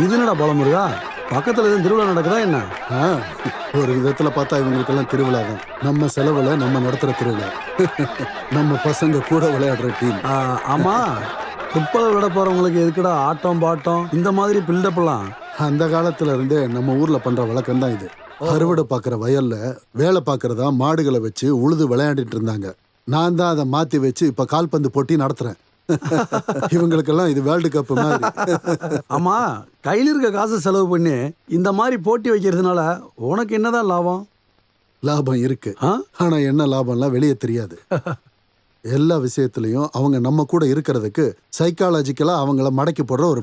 இது என்னடா பலமுருகா, பக்கத்துல எதுவும் திருவிழா நடக்குதா என்ன? ஒரு விதத்துல பார்த்தா இவங்களுக்கெல்லாம் திருவிழா தான். நம்ம செலவுல நம்ம நடத்துற திருவிழா. நம்ம பசங்க கூட விளையாடுற டீம். ஆமா, ஃபுட்பால் விளையாட போறவங்களுக்கு எதுக்குடா ஆட்டம் பாட்டம் இந்த மாதிரி பில்டப் எல்லாம்? அந்த காலத்துல இருந்தே நம்ம ஊர்ல பண்ற வழக்கம் தான் இது. அறுவடை பாக்குற வயல்ல வேலை பாக்குறதா மாடுகளை வச்சு உழுது விளையாடிட்டு இருந்தாங்க. நான் தான் அதை மாத்தி வச்சு இப்ப கால்பந்து போட்டி நடத்துறேன். இவங்களுக்கெல்லாம் இது வேர்ல்டு கப் மாதிரி. ஆமா, கையில் இருக்க காசு செலவு பண்ணி இந்த மாதிரி போட்டி வைக்கிறதுனால உனக்கு என்னதான் லாபம்? லாபம் இருக்கு, ஆனா என்ன லாபம்லாம் வெளியே தெரியாது. எல்லா விஷயத்திலையும் அவங்க நம்ம கூட இருக்கிறதுக்கு சைக்காலஜிக்கலா அவங்கள மடக்கி போடுற ஒரு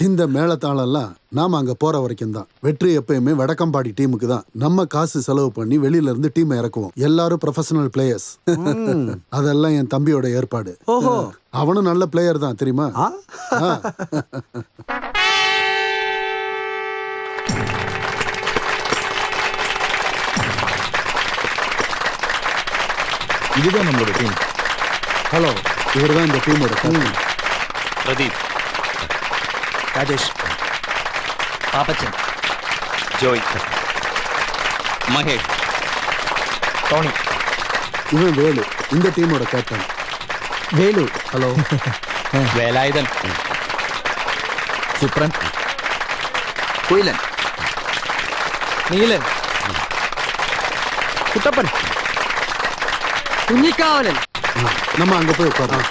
இந்த மேளதாளம் எல்லாம் நாம அங்க போற வரைக்கும் தான். வெற்றி எப்பயுமே வடக்கம்பாடி டீமுக்கு தான். நம்ம காசு செலவு பண்ணி வெளியில இருந்து டீம் இறக்குவோம். எல்லாரும் ப்ரொஃபஷனல் பிளேயர்ஸ். அதெல்லாம் என் தம்பியோட ஏற்பாடு. அவனும் நல்ல பிளேயர் தான் தெரியுமா? இதுதான் நம்மளோட டீம். ஹலோ, இவர் தான் இந்த டீமோட கேப்டன். பிரதீப், ராஜேஷ், பாப்பச்சன், ஜோய், மகேஷ், டோனி. இவன் வேலு, இந்த டீமோட கேப்டன். வேலு. ஹலோ. வேலாயுதன், சுப்ரன், குயிலன், நீலன், குட்டப்பன், குஞ்சிக்காவலன். நம்ம அங்க போய் உட்காரோம்.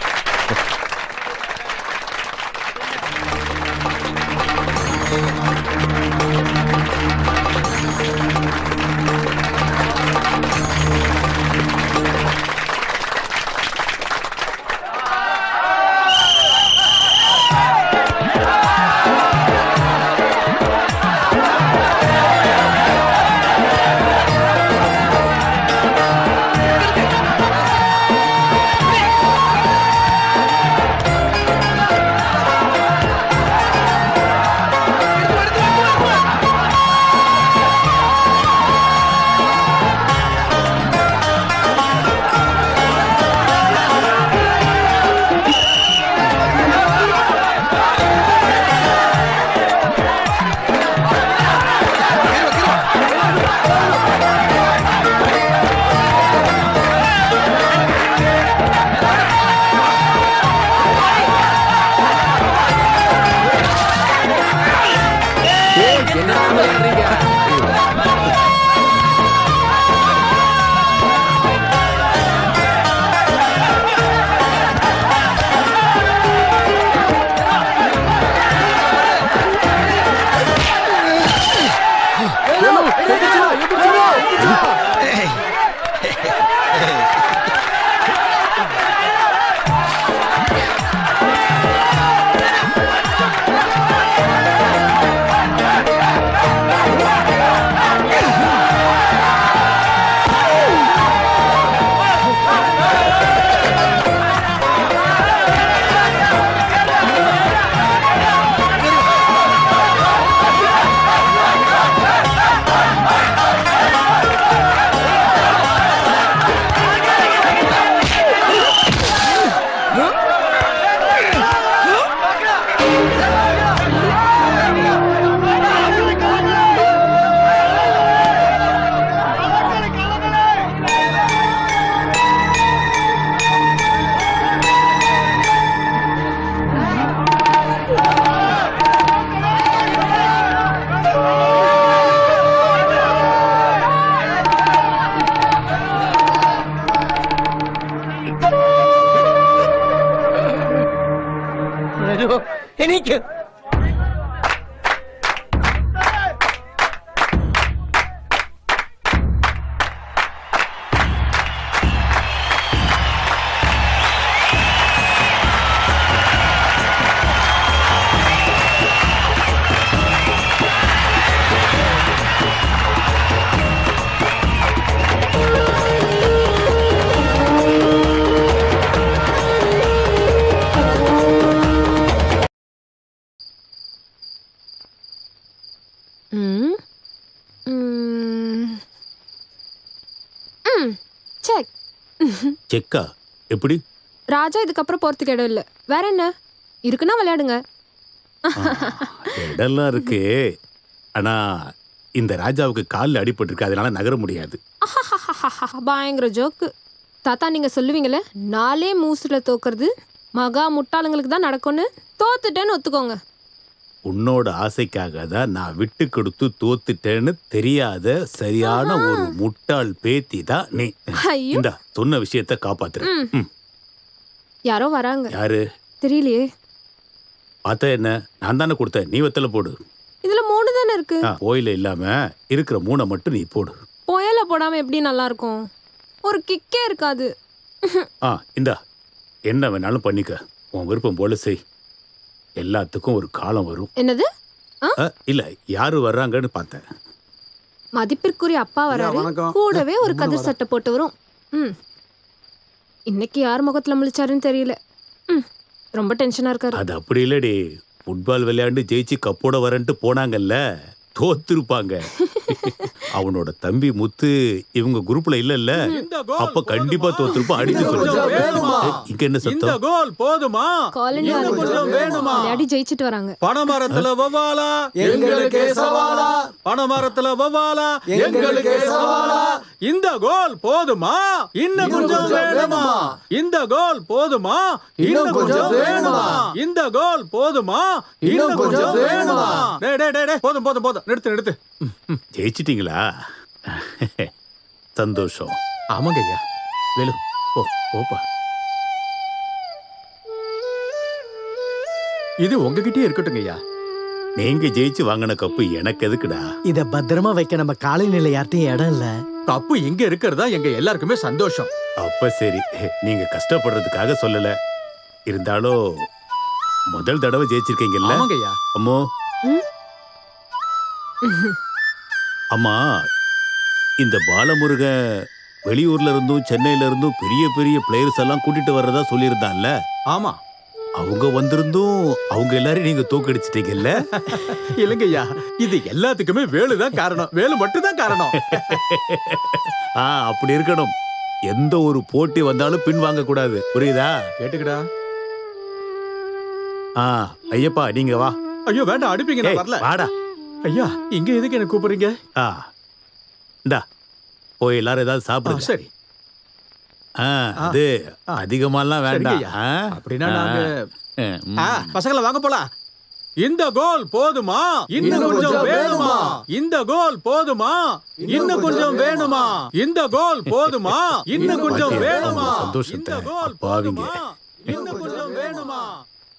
എനിക്ക് செக். செக்கா? எப்படி? ராஜா இதுக்கப்புறம் போறதுக்கு இடம் இல்ல. வேற என்ன இருக்குன்னா விளையாடுங்க. இடம்லாம் இருக்கு. ஆனா இந்த ராஜாவுக்கு காலில் அடிபட்டிருக்கு, அதனால நகர முடியாது. பயங்கர ஜோக்கு. தாத்தா நீங்க சொல்லுவீங்களே 4 மூசுல தோக்குறது மகா முட்டாளுங்களுக்கு தான் நடக்கும்னு. தோத்துட்டேன்னு ஒத்துக்கோங்க. உன்னோட ஆசைக்காக தான் நான் விட்டு கொடுத்து தோத்துட்டேன்னு தெரியாத சரியான ஒரு முட்டாள் பேத்தி தான் நீ. ஐயோ இந்த சொன்ன விஷயத்த காப்பாத்துற. யாரோ வராங்க. யாரு? தெரியலையே. பார்த்தா என்ன? நான் தானே கொடுத்தேன், நீ வெத்தல போடு. இதுல 3 தானே இருக்கு. போயில இல்லாம இருக்கிற 3 மட்டும் நீ போடு. புயல போடாம எப்படி நல்லா இருக்கும்? ஒரு கிக்கே இருக்காது. இந்தா என்ன வேணாலும் பண்ணிக்க, உன் விருப்பம் போல செய். எல்லாத்துக்கும் ஒரு காலம் வரும். என்னது? இல்ல யாரு வர்றாங்கன்னு பார்த்தேன். மதிப்பிற்குரிய அப்பா வராரு, வணக்கம். கூடவே ஒரு கதிர் சட்டை போட்டு வரும். இன்னைக்கு யார் முகத்துல முழிச்சாருன்னு தெரியல. ரொம்ப டென்ஷனா இருக்காரு. அது அப்படி இல்லடி, ஃபுட்பால் விளையாண்டு ஜெயிச்சு கப்போட வரேன்ட்டு போனாங்கல்ல, தோத்துருப்பாங்க. அவனோட தம்பி முத்து இவங்க குரூப்ல இல்ல, அப்ப கண்டிப்பா தோத்துருப்பான். அடிச்சு சொல்லுங்க. இங்க என்ன சத்தம்? கோல் போதுமா? காலனி கொஞ்சம் வேணுமா? விளையாடி ஜெயிச்சிட்டு வராங்க. பணமரத்துல வவாலா எங்களுக்கு சவாலா, பணமரத்துல வவாலா எங்களுக்கு சவாலா. இந்த கோல் போதுமா? இன்னும் கொஞ்சம் வேணுமா? இந்த கோல் போதுமா? இன்னும் கொஞ்சம் வேணுமா? இந்த கோல் போதுமா? இன்னும் கொஞ்சம் வேணுமா? டேய் டேய் டேய், போதும் போதும் போதும், நிறுத்து. ஜெயிச்சிட்டீங்களா? சந்தோஷம். ஆமாங்க ஐயா. வேலு போப்பா. இது உங்ககிட்டயே இருக்கட்டுங்க ஐயா. நீங்க ஜெயிச்சு வாங்கின கப்பு எனக்கு எதுக்குடா? இத பத்திரமா வைக்க நம்ம காலநிலை யார்ட்டையும் இடம் இல்ல. கப்பு இங்க இருக்கிறதா எங்க எல்லாருக்குமே சந்தோஷம். அப்ப சரி, நீங்க கஷ்டப்படுறதுக்காக சொல்லல. இருந்தாலும் முதல் தடவை ஜெயிச்சிருக்கீங்கல்ல? ஆமாங்க ஐயா. அம்மோ அம்மா, இந்த பாலமுருகன் வெளியூர்ல இருந்தும் சென்னையில இருந்தும் பெரிய பெரிய பிளேயர்ஸ் எல்லாம் கூட்டிட்டு வர்றதா சொல்லியிருந்தான்ல? ஆமா. அவங்க வந்திருந்தும் அவங்க எல்லாரையும் நீங்க தோக்கடிச்சிட்டீங்கல்ல? இல்லைங்க ஐயா, இது எல்லாத்துக்குமே வேலுதான் காரணம். வேலு மட்டும் தான் காரணம். அப்படி இருக்கணும். எந்த ஒரு போட்டி வந்தாலும் பின் வாங்க கூடாது, புரியுதா? கேட்டுக்கடா. ஐயப்பா நீங்க வா. ஐயோ வேண்டாம், அடிப்பீங்க, நான் வரல. வாடா. ஐயா இங்க எதுக்கு என்ன கூப்பிடுறீங்க? இந்தா போய் எல்லாரும் ஏதாவது சாப்பிடுங்க. சரி. அது அதிகமாலாம் வேண்டாம். அப்படின்னா நாங்க பசங்களை வாங்க போலாம். இந்த கோல் போதுமா? இன்னும் கொஞ்சம் வேணுமா? இந்த கோல் போதுமா? இன்னும் கொஞ்சம் வேணுமா? இந்த கோல் போதுமா? இன்னும் கொஞ்சம் வேணுமா? சந்தோஷத்தை பாவிங்க. இன்னும் கொஞ்சம் வேணுமா?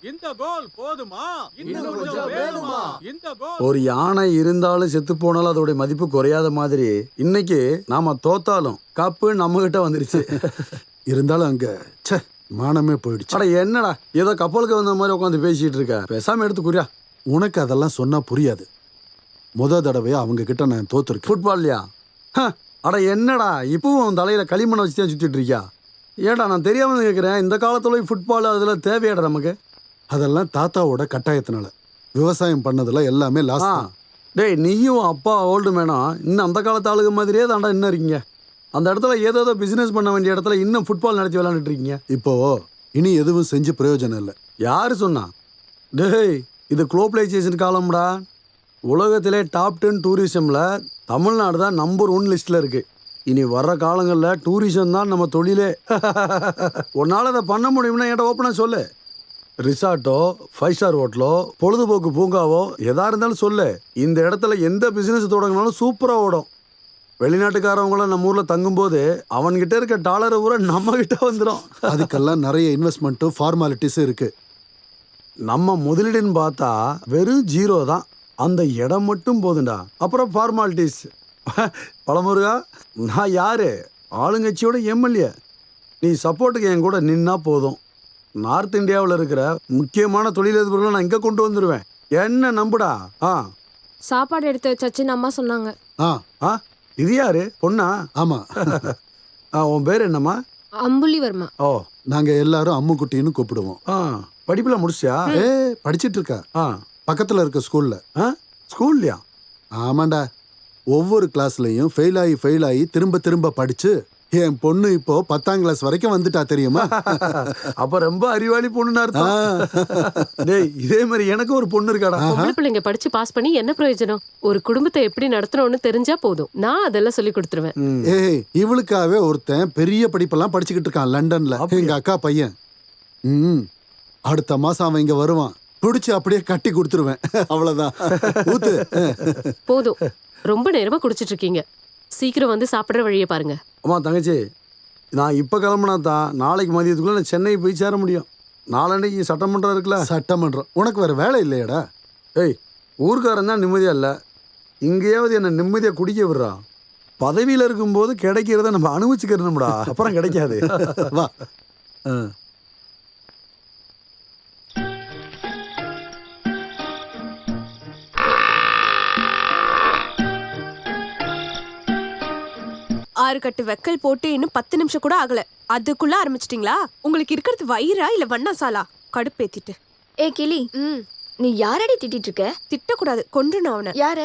இந்த கோல் போதுமா? இன்னும் கொஞ்சம் வேணுமா? இந்த கோல். ஒரு யானை இருந்தாலும் செத்து போனாலும் அதோடைய மதிப்பு குறையாத மாதிரி இன்னைக்கு நாம தோத்தாலும் கப்பு நம்ம கிட்ட வந்துருச்சு. இருந்தாலும் அங்க மானமே போயிடுச்சு. அட என்னடா ஏதோ கப்பலுக்கு வந்த மாதிரி உட்காந்து பேசிட்டு இருக்க, பேசாம எடுத்துக்குறியா? உனக்கு அதெல்லாம் சொன்னா புரியாது. தடவையா அவங்க கிட்ட நான் தோத்துருக்கேன். ஃபுட்பால்லையா? அட என்னடா இப்பவும் தலையில களிமண்ணை வச்சு தான் சுத்திட்டு இருக்கியா? ஏடா நான் தெரியாம கேட்கிறேன், இந்த காலத்துல ஃபுட்பால் அதுல தேவையாடா நமக்கு? அதெல்லாம் தாத்தாவோட கட்டாயத்தினால. விவசாயம் பண்ணதுல எல்லாமே லாஸ். டேய் நீயும் அப்பா ஓல்டு மேனா இன்னும் அந்த காலத்து ஆளுங்க மாதிரியே தாண்டா இன்னும் இருக்கீங்க. அந்த இடத்துல ஏதோ பிசினஸ் பண்ண வேண்டிய இடத்துல இன்னும் ஃபுட்பால் நடத்தி விளையாண்டுட்டு இருக்கீங்க. இப்போ இனி எதுவும் செஞ்சு பிரயோஜனம் இல்லை. யாரு சொன்னா? டேய் இது குளோபலைசேஷன் காலம்டா. உலகத்திலே டாப் 10 டூரிசம்ல தமிழ்நாடு தான் நம்பர் 1 லிஸ்ட்ல இருக்கு. இனி வர்ற காலங்களில் டூரிசம் தான் நம்ம தொழிலே. உன்னால அதை பண்ண முடியும்னா என்கிட்ட ஓப்பனா சொல்லு. ரிசார்ட்டோ 5 ஸ்டார் ஹோட்டலோ பொழுதுபோக்கு பூங்காவோ எதா இருந்தாலும் சொல்லு. இந்த இடத்துல எந்த பிசினஸ் தொடங்கினாலும் சூப்பரா ஓடும். வெளிநாட்டுக்காரவங்கள நம்ம ஊர்ல தங்கும்போது அவன்கிட்ட இருக்க டாலரை பூரா நம்ம கிட்ட வந்துடும். அதுக்கெல்லாம் நிறைய இன்வெஸ்ட்மெண்ட்டும் ஃபார்மாலிட்டிஸும் இருக்கு. நம்ம முதலீடுன்னு பார்த்தா வெறும் 0 தான். அந்த இடம் மட்டும் போதுண்டா, அப்புறம் ஃபார்மாலிட்டிஸ். பழமுருகா, நான் யாரு? ஆளுங்கட்சியோட எம்எல்ஏ. நீ சப்போர்ட்டுக்கு என் கூட நின்னா போதும். நார்த் இந்தியாவில் இருக்கிற முக்கியமான தொழிலதிபர்களை நான் இங்கே கொண்டு வந்துடுவேன். என்ன நம்புடா. சாப்பாடு எடுத்து வச்சாச்சுன்னு அம்மா சொன்னாங்க. இது யாரு? பொண்ணா? ஆமா. உன் பேர் என்னம்மா? அம்புலிவர்மா. ஓ, நாங்க எல்லாரும் அம்முக்குட்டின்னு கூப்பிடுவோம். படிப்புல முடிச்சியா? படிச்சிட்டு இருக்கா. பக்கத்துல இருக்க ஸ்கூல்ல. ஸ்கூல்லையா? ஆமாண்டா. ஒவ்வொரு கிளாஸ்லயும் ஃபெயில் ஆகி திரும்ப திரும்ப படிச்சு என் பொண்ணு இப்போ 10ஆம் கிளாஸ் வரைக்கும் வந்துட்டா தெரியுமா? அப்ப ரொம்ப அறிவாளி பொண்ணுன்னு அர்த்தம். டேய் இதே மாதிரி எனக்கு ஒரு பொண்ணு இருக்காடா. பொம்பளை பிள்ளைங்க படிச்சு பாஸ் பண்ணி என்ன பிரயோஜனம்? ஒரு குடும்பத்தை எப்படி நடத்தணும்னு தெரிஞ்சா போதும். நான் அதெல்லாம் சொல்லி கொடுத்துருவேன். ஏய், இவளுக்காவே ஒருத்தன் பெரிய படிப்பெல்லாம் படிச்சுக்கிட்டு இருக்கான் லண்டன்ல. எங்க அக்கா பையன். அடுத்த மாசம் அவன் இங்க வருவான். பிடிச்சு அப்படியே கட்டி கொடுத்துருவேன். அவ்வளவுதான். ஊத்து. போதும், ரொம்ப நேரமா குடிச்சிட்டு இருக்கீங்க. சீக்கிரம் வந்து சாப்பிடுற வழியை பாருங்க. அம்மா தங்கச்சி, நான் இப்போ கிளம்புனா தான் நாளைக்கு மதியத்துக்குள்ள நான் சென்னை போய் சேர முடியும். நாளன்னைக்கு சட்டமன்றம் இருக்குல்ல. சட்டமன்றம் உனக்கு வேற வேலை இல்லையாடா? ஏய் ஊர்க்காரன் தான் நிம்மதியாக இல்லை, இங்கேயாவது என்னை நிம்மதியாக குடிக்க விடுறா. பதவியில் இருக்கும்போது கிடைக்கிறத நம்ம அனுபவிச்சுக்கிறோம்டா, அப்புறம் கிடைக்காது. வா. ஆறு கட்டு வெக்கல் போட்டு இன்னும் 10 நிமிஷம் கூட ஆகல, அதுக்குள்ள ஆரம்பிச்சிட்டீங்களா? உங்களுக்கு இருக்கிறது வயிறா இல்ல வண்ணாசாலா? கடுப்பேத்திட்டு. ஏ கிளி, நீ யாரடி திட்டிட்டு இருக்க? திட்டக்கூடாது, கொன்றுணும் அவனை. யார?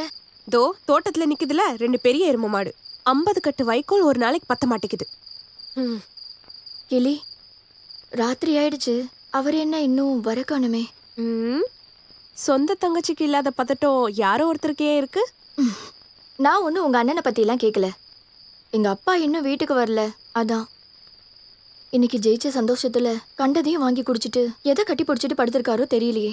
தோ தோட்டத்துல நிக்குதுல 2 பெரிய எரும மாடு. 50 கட்டு வைக்கோல் ஒரு நாளைக்கு பத்த மாட்டேங்குது. கிளி, ராத்திரி ஆயிடுச்சு, அவர் என்ன இன்னும் வர காணுமே? சொந்த தங்கச்சிக்கு இல்லாத பதட்டம் யாரோ ஒருத்தருக்கே இருக்கு. நான் ஒன்னும் உங்க அண்ணனை பத்தி எல்லாம் கேட்கல. எங்க அப்பா இன்னும் வீட்டுக்கு வரல, அதான். இன்னைக்கு ஜெயிச்ச சந்தோஷத்துல கண்டதையும் வாங்கி குடிச்சிட்டு எதை கட்டி பிடிச்சிட்டு படுத்திருக்காரோ தெரியலையே.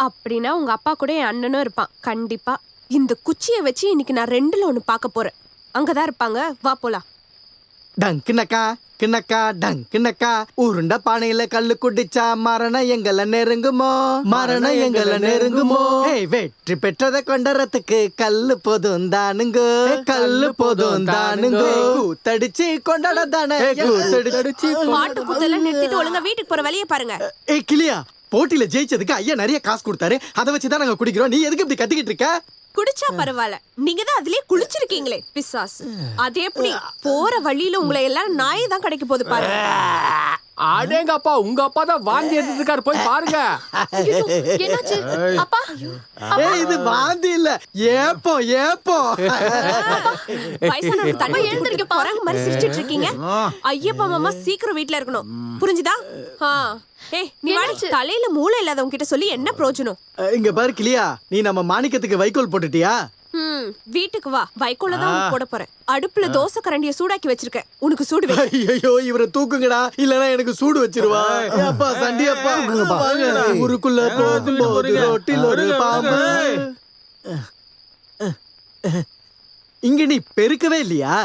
அப்படின்னா உங்க அப்பா கூட என் அண்ணனும் இருப்பான் கண்டிப்பா. இந்த குச்சியை வச்சு இன்னைக்கு நான் 2ல் 1 பார்க்க போறேன். அங்கதான் இருப்பாங்க, வா போலாம். டங்குனக்கா கிண்ணக்கா டங்குனக்கா, உருண்ட பானையில கல்லு குடிச்சா மரணம் எங்களை நெருங்குமோ, மரணம் எங்களை நெருங்குமோ. வெற்றி பெற்றதை கொண்டறதுக்கு கல்லு போதும் தானுங்கோ, கல்லு போதும் தானுங்கோ. கூத்தடிச்சு கொண்டாட தானே, கூத்தடிச்சு. பாட்டு குத்தெல்லாம் நிறுத்திட்டு ஒழுங்கா வீட்டுக்கு போற வழியை பாருங்க. ஏய் கிளியா, போட்டியில ஜெயிச்சதுக்கு ஐயா நிறைய காசு கொடுத்தாரு, அதை வச்சுதான் நாங்க குடிக்கிறோம். நீ எதுக்கு இப்படி கத்திக்கிட்டு இருக்க? குடிச்சா பரவாயில்ல, நீங்க தான் அதுலயே குளிச்சிருக்கீங்களே பிசாசு. அது எப்படி போற வழியில உங்களை எல்லாம் நாய் தான் கிடைக்க போகுது பாருங்க. அடேங்கப்பா, உங்க அப்பா தான் வாந்தி எடுத்துக்காரு, போய் பாருங்க. என்னாச்சு அப்பா? இது வாந்தி இல்ல, ஏப்போ ஏப்போ. வயசானவங்க தண்ணி எழுந்திருக்க போறாங்க மாதிரி சிரிச்சிட்டு இருக்கீங்க. ஐயப்பா மாமா சீக்கிரம் வீட்டுல இருக்கணும், புரிஞ்சுதா? ஏய் நீ வாடி, தலையில மூளை இல்லாதவங்க கிட்ட சொல்லி என்ன பிரயோஜனம்? இங்க பாரு கிளியா, நீ நம்ம மாணிக்கத்துக்கு வைக்கோல் போட்டுட்டியா? வீட்டுக்கு வா, வைக்கோல தான் போட போறேன். அடுப்புல தோசை கரண்டிய சூடாக்கி வச்சிருக்கேன், உனக்கு சூடு வை. ஐயோ இவரை தூக்குங்கடா, இல்லனா எனக்கு சூடு வச்சிருவா. அப்பா சண்டியப்பா, ஊருக்குள்ள போகும்போது ரோட்டில் ஒரு பாம்பு. இங்க நீ பெருக்கவே இல்லையா?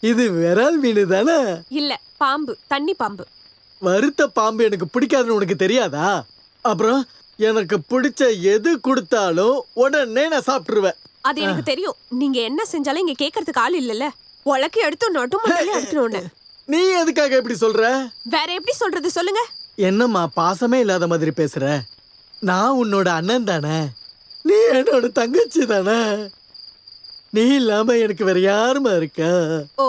இது விரல் மீன் தானே? இல்ல, பாம்பு, தண்ணி பாம்பு. வறுத்த பாம்பு எனக்கு பிடிக்காதுன்னு உனக்கு தெரியாதா? அப்புறம் எனக்கு பிடிச்ச எது கொடுத்தாலும் உடனே நான் சாப்பிட்டுருவேன். அது எனக்கு தெரியும். நீங்க என்ன செஞ்சாலும் இங்க கேக்குறதுக்கு ஆள் இல்லல்ல. உலக்கி எடுத்து நொட்டுமலையில எடுக்கணும்னு. நீ எதுக்காக எப்படி சொல்ற? வேற எப்படி சொல்றது சொல்லுங்க? என்னம்மா பாசமே இல்லாத மாதிரி பேசுற? நான் உன்னோட அண்ணன் தானே, நீ என்னோட தங்கச்சி தானே. நீ இல்லாம எனக்கு வேற யாருமா இருக்க? ஓ,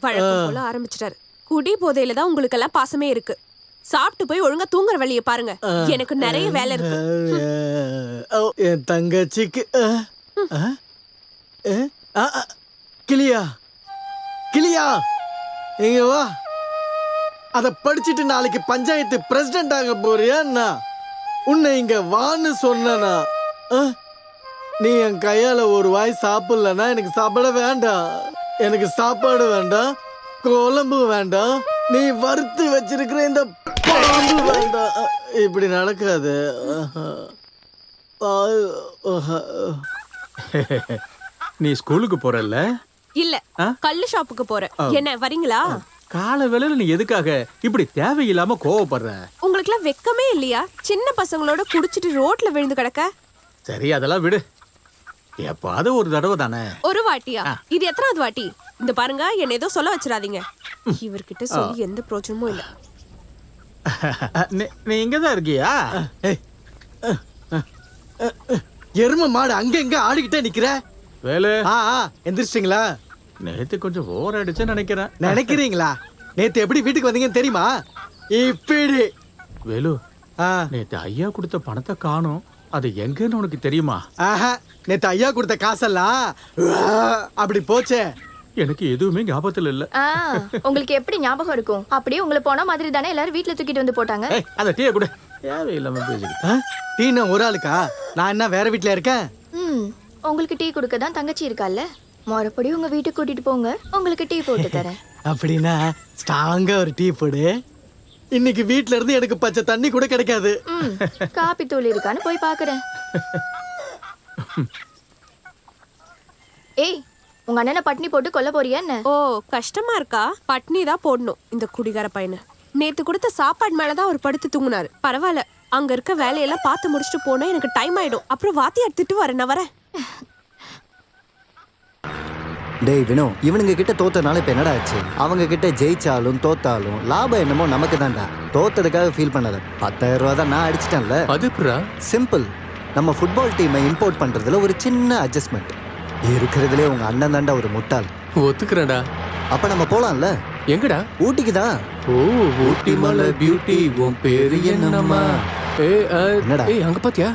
வழக்கம் போல ஆரம்பிச்சிட்டாரு. குடி போதையில தான் உங்களுக்கு எல்லாம் பாசமே இருக்கு. சாப்பிட்டு போய் ஒழுங்கா தூங்குற வழியை பாருங்க, எனக்கு நிறைய வேலை இருக்கு. என் தங்கச்சிக்கு கிளியா, கிளியா இங்க வா. அத படிச்சுட்டு நாளைக்கு பஞ்சாயத்து பிரசிடென்ட் ஆக போறியா? உன்னை இங்க வான்னு சொன்னா நீ என் கையால ஒரு வாய் சாப்பிடலன்னா எனக்கு சாப்பிட வேண்டாம். எனக்கு சாப்பாடு வேண்டாம், குழம்பு வேண்டாம், நீ வறுத்து வச்சிருக்கிற இந்த பாம்பு வேண்டாம். இப்படி நடக்காது. நீ ஸ்கூலுக்கு போறல்ல? இல்ல, கல்லு ஷாப்புக்கு போறேன். என்ன வரீங்களா? கால வேளையில நீ எதுக்காக இப்படி தேவையில்லாம கோவப்படுற? உங்களுக்கு எல்லாம் வெக்கமே இல்லையா? சின்ன பசங்களோட குடிச்சிட்டு ரோட்ல விழுந்து கிடக்க. சரி அதெல்லாம் விடு, எப்பாவது ஒரு தடவை தானே. ஒரு வாட்டியா? இது எத்தனாவது வாட்டி? இந்த பாருங்க, என்ன ஏதோ சொல்ல வச்சிடாதீங்க. இவர்கிட்ட சொல்லி எந்த பிரோஜனமும் இல்ல. நீ இங்கதான் இருக்கியா? எரும மாடு அங்க எங்க ஆடிக்கிட்டே நிக்கிற? வேலு, எந்திரிச்சிட்டீங்களா? நேத்து கொஞ்சம் ஓவர் அடிச்சுன்னு நினைக்கிறேன். நினைக்கிறீங்களா? நேத்து எப்படி வீட்டுக்கு வந்தீங்கன்னு தெரியுமா? இப்படி. வேலு, நேத்து ஐயா கொடுத்த பணத்தை காணோம், அது எங்கன்னு உனக்கு தெரியுமா? நேத்து ஐயா கொடுத்த காசெல்லாம் அப்படி போச்சே. எனக்கு எதுவுமே ஞாபகத்துல இல்ல. ஆ, உங்களுக்கு எப்படி ஞாபகம் இருக்கும்? அப்படியே உங்களை போன மாதிரி தானே எல்லாரும் வீட்ல தூக்கிட்டு வந்து போட்டாங்க. ஏய், அந்த டீயை கூட தேவையில்லாம பேசிக்கிட்டு. டீனா ஒரு ஆளுக்கா? நான் என்ன வேற வீட்ல இருக்கேன்? உங்களுக்கு டீ கொடுக்க தான் தங்கச்சி இருக்கால்ல, மறுபடியும் உங்க வீட்டுக்கு கூட்டிட்டு போங்க, உங்களுக்கு டீ போட்டு தரேன். அப்படின்னா ஸ்ட்ராங்கா ஒரு டீ போடு. இன்னைக்கு வீட்ல இருந்து எனக்கு பச்சை தண்ணி கூட கிடைக்காது. காப்பி தூள் இருக்கான்னு போய் பாக்குறேன். ஏய், உங்க அண்ணனை பட்னி போட்டு கொல்ல போறியா என்ன? ஓ, கஷ்டமா இருக்கா? பட்னி தான் போடணும் இந்த குடிகார பையனை. நேத்து கொடுத்த சாப்பாடு மேலதான் அவர் படுத்து தூங்குனாரு. பரவாயில்ல, அங்க இருக்க வேலையெல்லாம் பார்த்து முடிச்சுட்டு போனா எனக்கு டைம் ஆயிடும். அப்புறம் வாத்தியார் திட்டுவாரு. நான் வரேன். டேய் வினோ, இவனுங்க கிட்ட தோத்தனால இப்ப என்னடா ஆச்சு? அவங்க கிட்ட ஜெயிச்சாலும் தோத்தாலும் லாபம் என்னமோ நமக்கு தான்டா. தோத்ததுக்காக ஃபீல் பண்ணாத. 10,000 ரூபா தான் நான் அடிச்சிட்டேன்ல. அதுப்புறா சிம்பிள். நம்ம ஃபுட்பால் டீமை இம்போர்ட் பண்றதுல ஒரு சின்ன அட்ஜஸ்ட்மெண்ட். இருக்கிறதுலே உங்க அண்ணன் தாண்டா ஒரு முட்டாள். ஒத்துக்கிறேன்டா. அப்ப நம்ம போலாம்ல? எங்கடா? ஊட்டிக்கு தான். ஓ, ஊட்டி மலை பியூட்டி, உன் பேரு என்னம்மா? என்னடா? ஏய், அங்க பாத்தியா?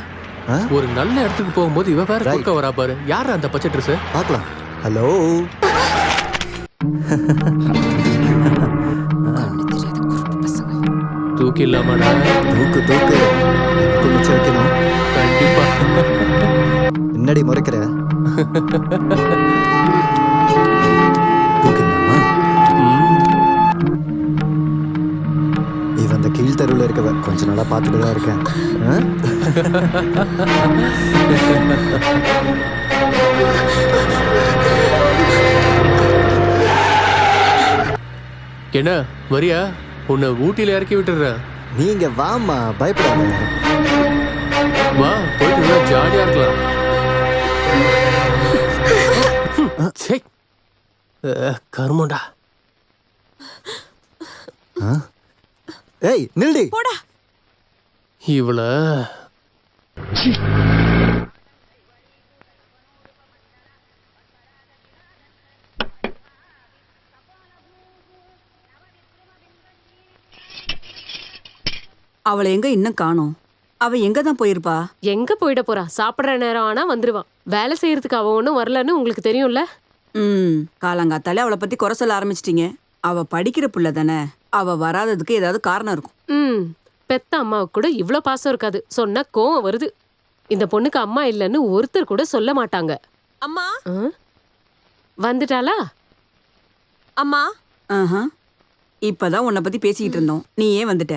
ஆ? ஒரு நல்ல இடத்துக்கு போகும்போது இவ வேற Right. குறுக்க வரா பாரு. யாரா அந்த பச்சை ட்ரெஸ்? பார்க்கலாம். ஹலோ. தூக்கி இல்லாமடா. தூக்கு தூக்கு. எனக்கு மிச்சம் வைக்கணும். கண்டிப்பா. என்னடி முறைக்கிற? தூக்கிடலாமா? இவன் அந்த கீழ் தெருவில் இருக்கவ கொஞ்ச நாளா பார்த்துட்டு தான் இருக்கேன். ஆ? என்ன வரியா? உன்னை ஊட்டியில இறக்கி விட்டுறேன். நீங்க வாமா, பயப்படாத. வா, போயிட்டு நல்லா ஜாலியா இருக்கலாம். சே, கருமண்டா. ஏய் நில்டி. போடா. இவள அவளை எங்க இன்னும் காணோம்? அவ எங்க தான் போயிருப்பா? எங்க போயிட போறா? சாப்பிடுற நேரம் ஆனா வந்துருவான். வேலை செய்யறதுக்கு அவ ஒன்றும் வரலன்னு உங்களுக்கு தெரியும்ல. காலங்காத்தாலே அவளை பத்தி குறை சொல்ல ஆரம்பிச்சிட்டீங்க. அவ படிக்கிற புள்ள தானே, அவ வராததுக்கு ஏதாவது காரணம் இருக்கும். பெத்த அம்மாவுக்கு கூட இவ்ளோ பாசம் இருக்காது. சொன்னா கோவம் வருது. இந்த பொண்ணுக்கு அம்மா இல்லைன்னு ஒருத்தர் கூட சொல்ல மாட்டாங்க. அம்மா, வந்துட்டாளா? அம்மா. இப்பதான் உன்னை பத்தி பேசிக்கிட்டு இருந்தோம், நீ ஏன் வந்துட்ட?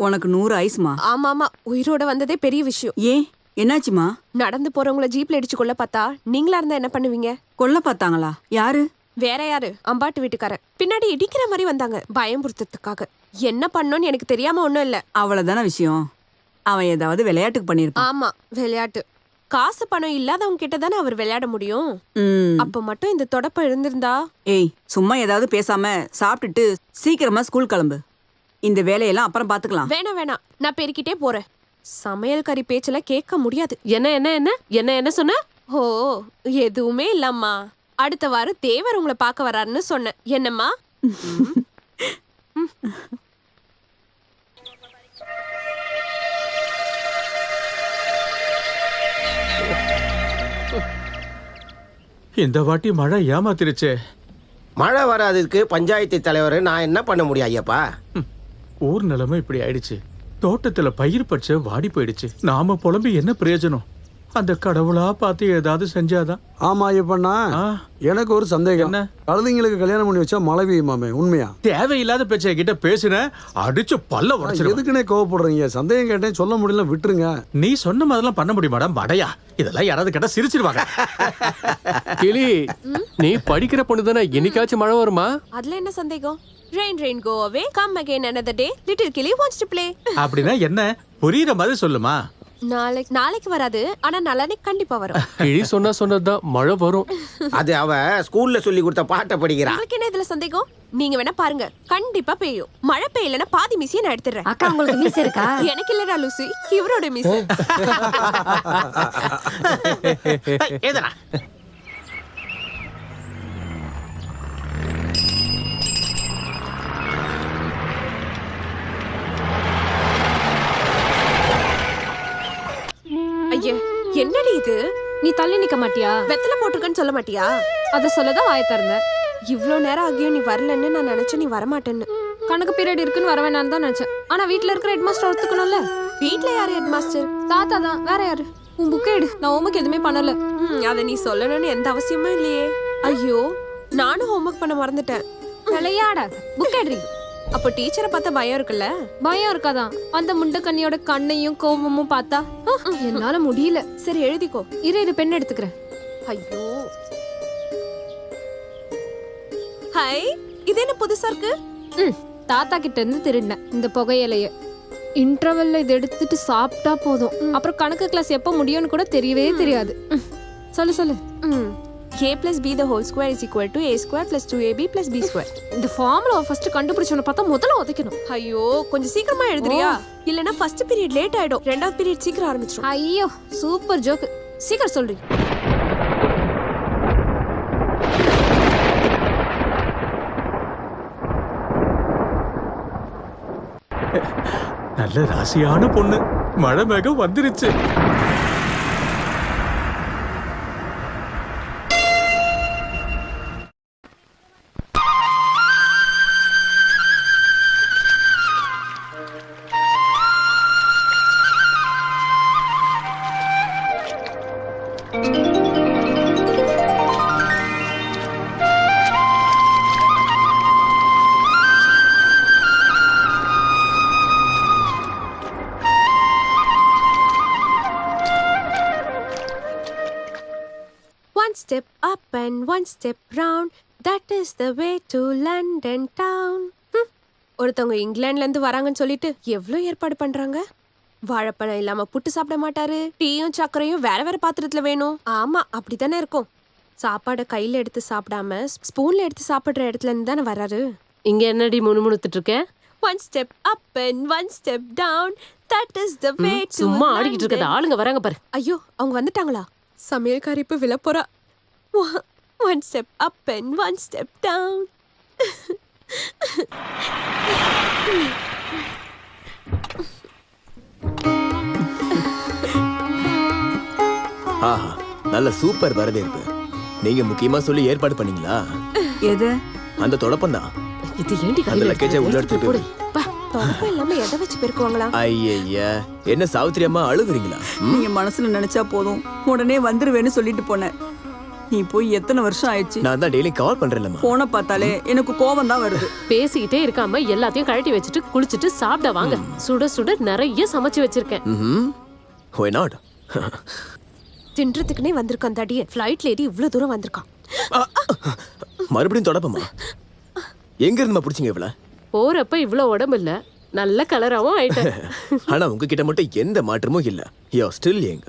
உனக்கு 100 ஐஸ்மா. ஆமாமா, உயிரோட வந்ததே பெரிய விஷயம். ஏன், என்னாச்சுமா? நடந்து போறவங்கள ஜீப்ல இடிச்சு கொல்ல பார்த்தா நீங்களா இருந்தா என்ன பண்ணுவீங்க? கொல்ல பார்த்தாங்களா? யாரு? வேற யாரு? அம்பாட்டு வீட்டுக்காரர். பின்னாடி இடிக்கிற மாதிரி வந்தாங்க, பயம்புறுத்ததுக்காக. என்ன பண்ணோன்னு எனக்கு தெரியாம ஒண்ணும் இல்ல. அவ்வளவுதான விஷயம். அவன் ஏதாவது விளையாட்டுக்கு பண்ணிருப்பான். ஆமா, விளையாட்டு. காசு பணம் இல்லாதவங்க கிட்ட தானே அவர் விளையாட முடியும். அப்ப மட்டும் இந்த தொடப்ப இருந்திருந்தா. ஏய், சும்மா ஏதாவது பேசாம சாப்பிட்டுட்டு சீக்கிரமா ஸ்கூல் கிளம்பு. இந்த வேலையெல்லாம் அப்புறம் பாத்துக்கலாம். வேணாம், நான் பெருக்கிட்டே போறேன். சமையல் கறி பேச்சல கேட்க முடியாது. என்ன சொன்ன? ஓ, எதுவுமே இல்லம்மா. அடுத்த வாரம் தேவர் உங்களை பார்க்க வராருன்னு சொன்னேன். என்னம்மா? இந்த வாட்டி மழை ஏமாத்திருச்சே. மழை வராததுக்கு பஞ்சாயத்து தலைவர் நான் என்ன பண்ண முடியும் ஐயப்பா? ஊர் நிலைமை இப்படி ஆயிடுச்சு. தோட்டத்துல பயிர் பச்சை வாடி போயிடுச்சு. நாம புலம்பி என்ன பிரயோஜனம்? அந்த கடவுளா பார்த்து ஏதாவது செஞ்சாதான். ஆமா ஐயப்பண்ணா, எனக்கு ஒரு சந்தேகம். என்ன? கழுதைங்களுக்கு கல்யாணம் பண்ணி வச்சா மழை பெய்யுமாமே, உண்மையா? தேவையில்லாத பேச்சை கிட்ட பேசுன அடிச்சு பல்ல உடைச்சிரு. எதுக்குன்னே கோவப்படுறீங்க? சந்தேகம் கேட்டேன், சொல்ல முடியல, விட்டுருங்க. நீ சொன்ன மாதிரிலாம் பண்ண முடியுமாடா மடையா? இதெல்லாம் யாராவது கேட்டா சிரிச்சிருவாங்க. கிளி, நீ படிக்கிற பொண்ணு தானே, என்னைக்காச்சும் மழை வருமா? அதுல என்ன சந்தேகம்? Rain go away, come again another day, little Killy wants to play. அப்படின்னா என்ன? புரியுற மாதிரி சொல்லுமா. நாளைக்கு வராது, ஆனா நாளைக்கு கண்டிப்பா வரும். கிளி சொன்னதுதான் மழை வரும். அது அவ ஸ்கூல்ல சொல்லி கொடுத்த பாட்டை படிக்கிறா. உங்களுக்கு என்ன இதுல சந்தேகம்? நீங்க வேணா பாருங்க, கண்டிப்பா பெய்யும். மழை பெய்யலன்னா பாதி மிஸ்ஸையும் நான் எடுத்துறேன். அக்கா, உங்களுக்கு மிஸ் இருக்கா? எனக்கு இல்லடா லூசி, இவரோட மிஸ். ஏதனா ஐயே, என்னடி இது? நீ தள்ளி நிக்க மாட்டியா? வெத்தலை போட்டிருக்கன்னு சொல்ல மாட்டியா? அத சொல்லதான் வாய திறந்த. இவ்ளோ நேரம் ஆகியும் நீ வரலன்னு நான் நினைச்சேன் நீ வரமாட்டேன்னு. கணக்கு பீரியட் இருக்குன்னு வர வேணான்னு தான் நினைச்சேன். ஆனா வீட்ல இருக்கிற ஹெட் மாஸ்டர் ஒத்துக்கணும்ல. வீட்ல யாரு ஹெட் மாஸ்டர்? தாத்தா தான், வேற யாரு? உன் புக்கை எடு, நான் ஹோம்ஒர்க் எதுவுமே பண்ணல. அத நீ சொல்லணும்னு எந்த அவசியமும் இல்லையே. ஐயோ, நானும் ஹோம்ஒர்க் பண்ண மறந்துட்டேன். விளையாடாத, புக் எடுறி. அப்போ டீச்சரை பார்த்தா பயம் இருக்குல்ல? பயம் இருக்காதான்? அந்த முண்டக்கண்ணியோட கண்ணையும் கோபமும் பார்த்தா என்னால முடியல. சரி எழுதிக்கோ. இரு பெண் எடுத்துக்கிறேன். ஐயோ, ஹாய், இது என்ன புதுசா இருக்கு? தாத்தா கிட்ட இருந்து திருடினேன் இந்த புகையிலைய. இன்டர்வெல்ல இதை எடுத்துட்டு சாப்பிட்டா போதும். அப்புறம் கணக்கு கிளாஸ் எப்போ முடியும்னு கூட தெரியவே தெரியாது. சொல்லு. a plus b the whole square is equal to a square plus 2ab plus b square. இந்த ஃபார்முலாவை ஃபர்ஸ்ட் கண்டுபிடிச்சவன பார்த்தா முதல்ல உதைக்கணும். ஐயோ, கொஞ்சம் சீக்கிரமா எழுதுறியா? இல்லனா ஃபர்ஸ்ட் பீரியட் லேட் ஆயிடும், ரெண்டாவது பீரியட் சீக்கிரம் ஆரம்பிச்சிரும். ஐயோ, சூப்பர் ஜோக். சீக்கிரம் சொல்றீ. நல்ல ராசியான பொண்ணு. மழை மேகம் வந்துருச்சு. One step up and one step round, that is the way to London town. ஒருத்தவங்க இங்கிலாந்துல இருந்து வராங்கன்னு சொல்லிட்டு எவ்வளவு ஏற்பாடு பண்றாங்க. வாழைப்பழம் இல்லாம புட்டு சாப்பிட மாட்டாரு. டீயும் சர்க்கரையும் வேற வேற பாத்திரத்துல வேணும். ஆமா, அப்படித்தானே இருக்கும். சாப்பாடை கையில எடுத்து சாப்பிடாம ஸ்பூன்ல எடுத்து சாப்பிடுற இடத்துல இருந்து தானே வராரு. இங்க என்னடி முணுமுணுத்துட்டு இருக்க? One step up and one step down, that is the way to சும்மா ஆடிக்கிட்டு இருக்கத ஆளுங்க வராங்க பாரு. ஐயோ, அவங்க வந்துட்டாங்களா? சமையல்காரி இப்ப விழப்போறா. One step up and one step down. ஆஹா, நல்ல சூப்பர் வரவேற்பு. நீங்க முக்கியமா சொல்லி ஏற்பாடு பண்ணீங்களா? எது? அந்த தொடப்பம் தான். இது ஏண்டி அந்த லக்கேஜை உள்ள எடுத்துட்டு போய். தொடப்பம் இல்லாம எதை வச்சு பெருக்குவாங்களா? ஐயா, என்ன சாவித்திரி அம்மா அழுகுறீங்களா? நீங்க மனசுல நினைச்சா போதும், உடனே வந்துருவேன்னு சொல்லிட்டு போனேன். நீ போய் எத்தனை வருஷம் ஆயிடுச்சு? நான் தான் டெய்லி கால் பண்றேன்லம்மா. போன பார்த்தாலே எனக்கு கோவம் தான் வருது. பேசிக்கிட்டே இருக்காம எல்லாத்தையும் கழட்டி வச்சுட்டு குளிச்சுட்டு சாப்பிட வாங்க. சுட சுட நிறைய சமைச்சு வச்சிருக்கேன். Why not? தின்றதுக்குனே வந்திருக்கான் தடியே. ஃப்ளைட்ல ஏறி இவ்வளவு தூரம் வந்திருக்கான். மறுபடியும் தொடப்பமா? எங்க இருந்து பிடிச்சிங்க இவ்வளவு? போறப்ப இவ்வளவு உடம்பு இல்ல, நல்ல கலராவும் ஆயிட்டேன். ஆனா உங்ககிட்ட மட்டும் எந்த மாற்றமும் இல்ல. You are still young.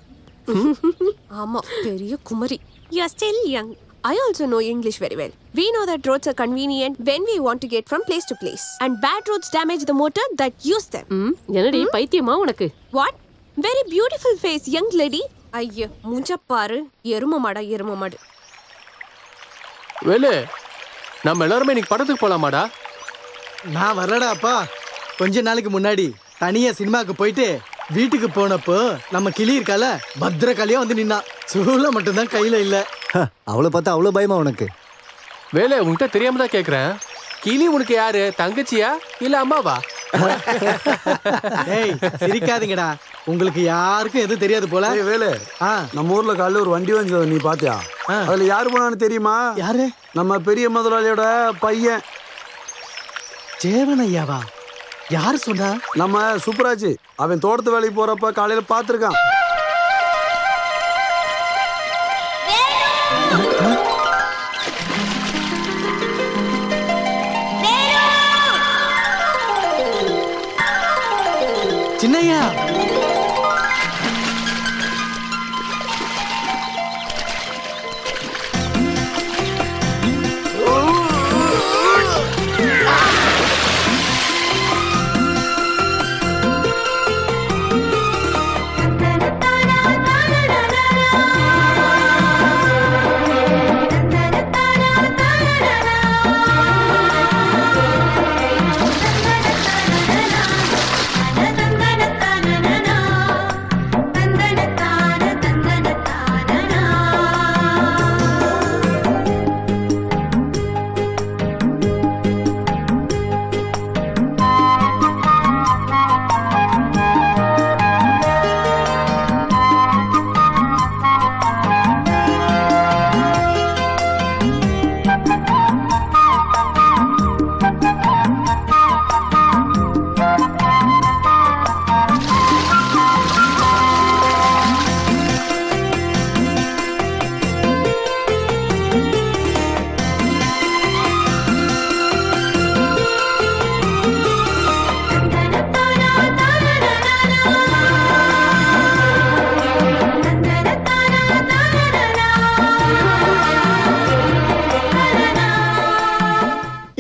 ஆமா, பெரிய Kumari. You are still young. I also know English very well. We know that roads are convenient when we want to get from place to place. And bad roads damage the motor that use them. என்னடி பைத்தியமா உனக்கு? What? Very beautiful face, young lady. ஐயோ, மூஞ்ச பாரு. எரும மாடு. வேலு, நம்ம எல்லாருமே இன்னைக்கு படத்துக்கு போலாமாடா? நான் வரலடாப்பா. கொஞ்ச நாளைக்கு முன்னாடி தனியா சினிமாக்கு போயிட்டு வீட்டுக்கு போனப்போ நம்ம கிளி இருக்கால, பத்திரகாளியா வந்து நின்னா. சூழ மட்டும்தான் கையில இல்ல. அவளை பார்த்தா அவ்வளவு பயமா உனக்கு? வேலு, உன்கிட்ட தெரியாம தான் கேக்குறேன். கிளி உனக்கு யாரு? தங்கச்சியா இல்ல அம்மாவா? ஏய், சிரிக்காதீங்கடா. உங்களுக்கு யாருக்கும் எதுவும் தெரியாது போல. வேலு, நம்ம ஊர்ல காலையில ஒரு வண்டி வந்து நீ பாத்தியா? அதுல யாரு போனான்னு தெரியுமா? யாரு? நம்ம பெரிய முதலாளியோட பையன் ஜேவன் ஐயாவா? யாரு சொன்னா? நம்ம சூப்பராஜ். அவன் தோட்டத்து வேலைக்கு போறப்ப காலையில பாத்துருக்கான். சின்னையா,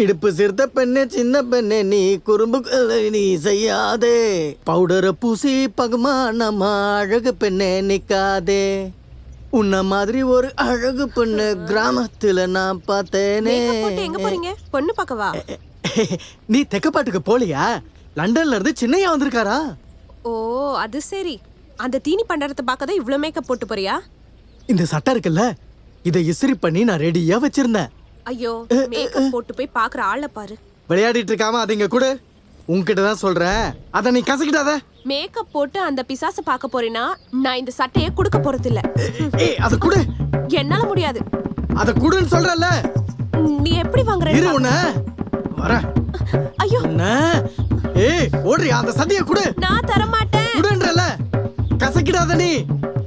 இடுப்பு சிறுத்த பெண்ணே சின்ன பெண்ணே நீ குறும்பு நீ செய்யாதே பவுடரை பூசி பகுமானமா அழகு பெண்ணே நிக்காதே உன்ன மாதிரி ஒரு அழகு பெண்ணு கிராமத்துல நான் பார்த்தேனே. எங்க போறீங்க? பொண்ணு பார்க்கவா? நீ தெக்கப்பாட்டுக்கு போலியா? லண்டன்ல இருந்து சின்னையா வந்திருக்காரா? ஓ அது சரி. அந்த தீனி பண்டறத பார்க்கதான் இவ்ளோ மேக்கப் போட்டு போறியா? இந்த சட்டை இருக்குல்ல, இதை இஸ்திரி பண்ணி நான் ரெடியா வச்சிருந்தேன். ஐயோ மேக்கப் போட்டு போய் பாக்குற ஆளை பாரு. விளையாடிட்டு இருக்காம அதை இங்க கூட உன்கிட்ட தான் சொல்றேன். அத நீ கசக்கிடாத. மேக்கப் போட்டு அந்த பிசாச பார்க்க போறேனா நான் இந்த சட்டையை குடுக்க போறது இல்ல. ஏய் அத குடு. என்னால முடியாது. அத குடுன்னு சொல்றல. நீ எப்படி வாங்குற? இரு உன்ன வர. ஐயோ ஏய் ஓடுறியா? அந்த சட்டையை குடு. நான் தர மாட்டேன். குடுன்றல. கசக்கிடாத நீ.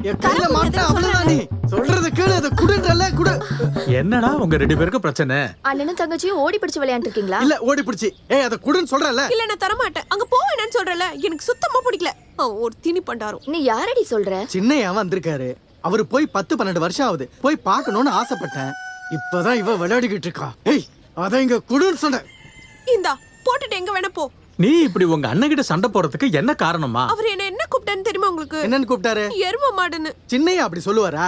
என் கையில மாட்ட அவ்வளவுதான். நீ சொல்றது கேளு. அத குடுன்றல குடு. என்னடா உங்க ரெண்டு பேருக்கு பிரச்சனை? அண்ணனும் தங்கச்சியும் ஓடி பிடிச்சு விளையாண்டு இருக்கீங்களா? இல்ல ஓடி பிடிச்சி. ஏய் அத குடுன்னு சொல்றல. இல்ல நான் தர மாட்டேன். அங்க போ என்னன்னு சொல்றல. எனக்கு சுத்தமா பிடிக்கல. ஒரு தீனி பண்டாரம். நீ யாரடி சொல்ற? சின்னையா வந்திருக்காரு. அவரு போய் 10-12 வருஷம் ஆகுது. போய் பார்க்கணும்னு ஆசைப்பட்டேன். இப்பதான் இவ விளையாடிக்கிட்டு இருக்கா. ஏய் அத இங்க குடுன்னு சொன்ன. இந்தா போட்டுட்டு எங்க வேணா போ. நீ இப்படி உங்க அண்ணன் கிட்ட சண்டை போறதுக்கு என்ன காரணமா? அவர் என்ன கூப்பிட்டான்னு தெரியுமா உங்களுக்கு? என்னன்னு கூப்பிட்டாரு? எரும மாடுன்னு. சின்னையா அப்படி சொல்லுவாரா?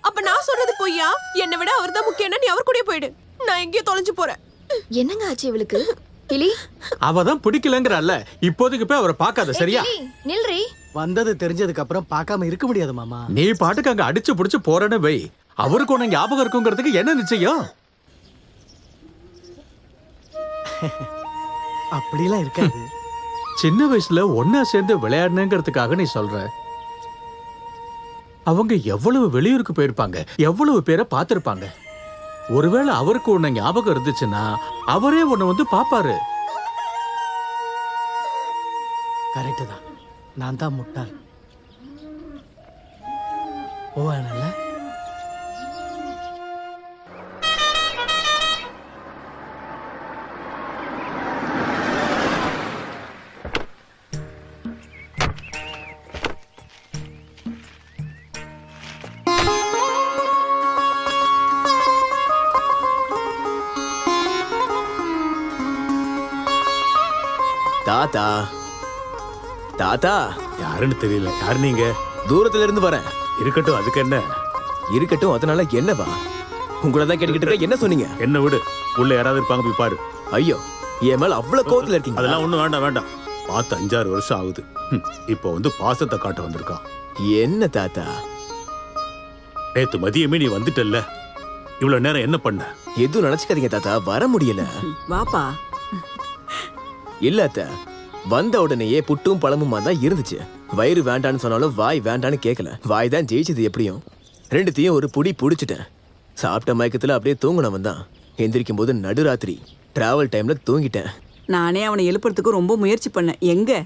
அப்ப நான் சொல்றது பொய்யா? என்னை விட அவர்தான் முக்கியம்னா நீ அவர் கூடயே போயிடு. நான் எங்கேயோ தொலைஞ்சு போறேன். என்னங்க ஆச்சு இவளுக்கு? கிளி அவதான் பிடிக்கலங்கறல்ல. இப்போதைக்கு போய் அவரை பார்க்காத சரியா? நில்றி. வந்தது தெரிஞ்சதுக்கு அப்புறம் பார்க்காம இருக்க முடியாது மாமா. நீ பாட்டுக்கு அங்க அடிச்சு புடிச்சு போறேன்னு வை. அவருக்கு உன்னை ஞாபகம் இருக்குங்கிறதுக்கு என்ன நிச்சயம்? அப்படிலாம் இருக்காது. சின்ன வயசுல ஒன்னா சேர்ந்து விளையாடணுங்கிறதுக்காக நீ சொல்ற. அவங்க எவ்வளவு வெளியூருக்கு போயிருப்பாங்க, எவ்வளவு பேரை பார்த்திருப்பாங்க. ஒருவேளை அவருக்கு உன்னை ஞாபகம் இருந்துச்சுன்னா அவரே உன்னை வந்து பாப்பாரு. கரெக்ட் தான். நான் தான் முட்டாள். போவானல்ல. தாத்தா தாத்தா யாருன்னு தெரியல. யாரு நீங்க? தூரத்துல இருந்து வரேன். இருக்கட்டும், அதுக்கு என்ன? இருக்கட்டும், அதனால என்னவா? உங்களை தான் கேட்டுக்கிட்டு இருக்க. என்ன சொன்னீங்க? என்ன விடு, உள்ள யாராவது இருப்பாங்க, போய் பாரு. ஐயோ என் மேல அவ்வளவு கோவத்துல இருக்கீங்க. அதெல்லாம் ஒண்ணும் வேண்டாம் வேண்டாம். பார்த்து 5-6 வருஷம் ஆகுது. இப்போ வந்து பாசத்தை காட்ட வந்திருக்கான். என்ன தாத்தா? நேத்து மதியமே நீ வந்துட்டல்ல, இவ்வளவு நேரம் என்ன பண்ண? எதுவும் நினைச்சுக்காதீங்க தாத்தா, வர முடியல. வாப்பா. இல்ல அத்த, வந்த உடனேயே புட்டும் பழமுமா தான் இருந்துச்சு. வயிறு வேண்டான்னு சொன்னாலும் வாய் வேண்டான்னு கேட்கல. வாய் தான் ஜெயிச்சது. எப்படியும் ரெண்டுத்தையும் ஒரு புடி புடிச்சிட்டேன். சாப்பிட்ட மயக்கத்துல அப்படியே தூங்கினவன் தான். எந்திரிக்கும் போது நடுராத்திரி டிராவல் டைம்ல தூங்கிட்டேன். நானே அவனை எழுப்புறதுக்கு ரொம்ப முயற்சி பண்ணேன். எங்க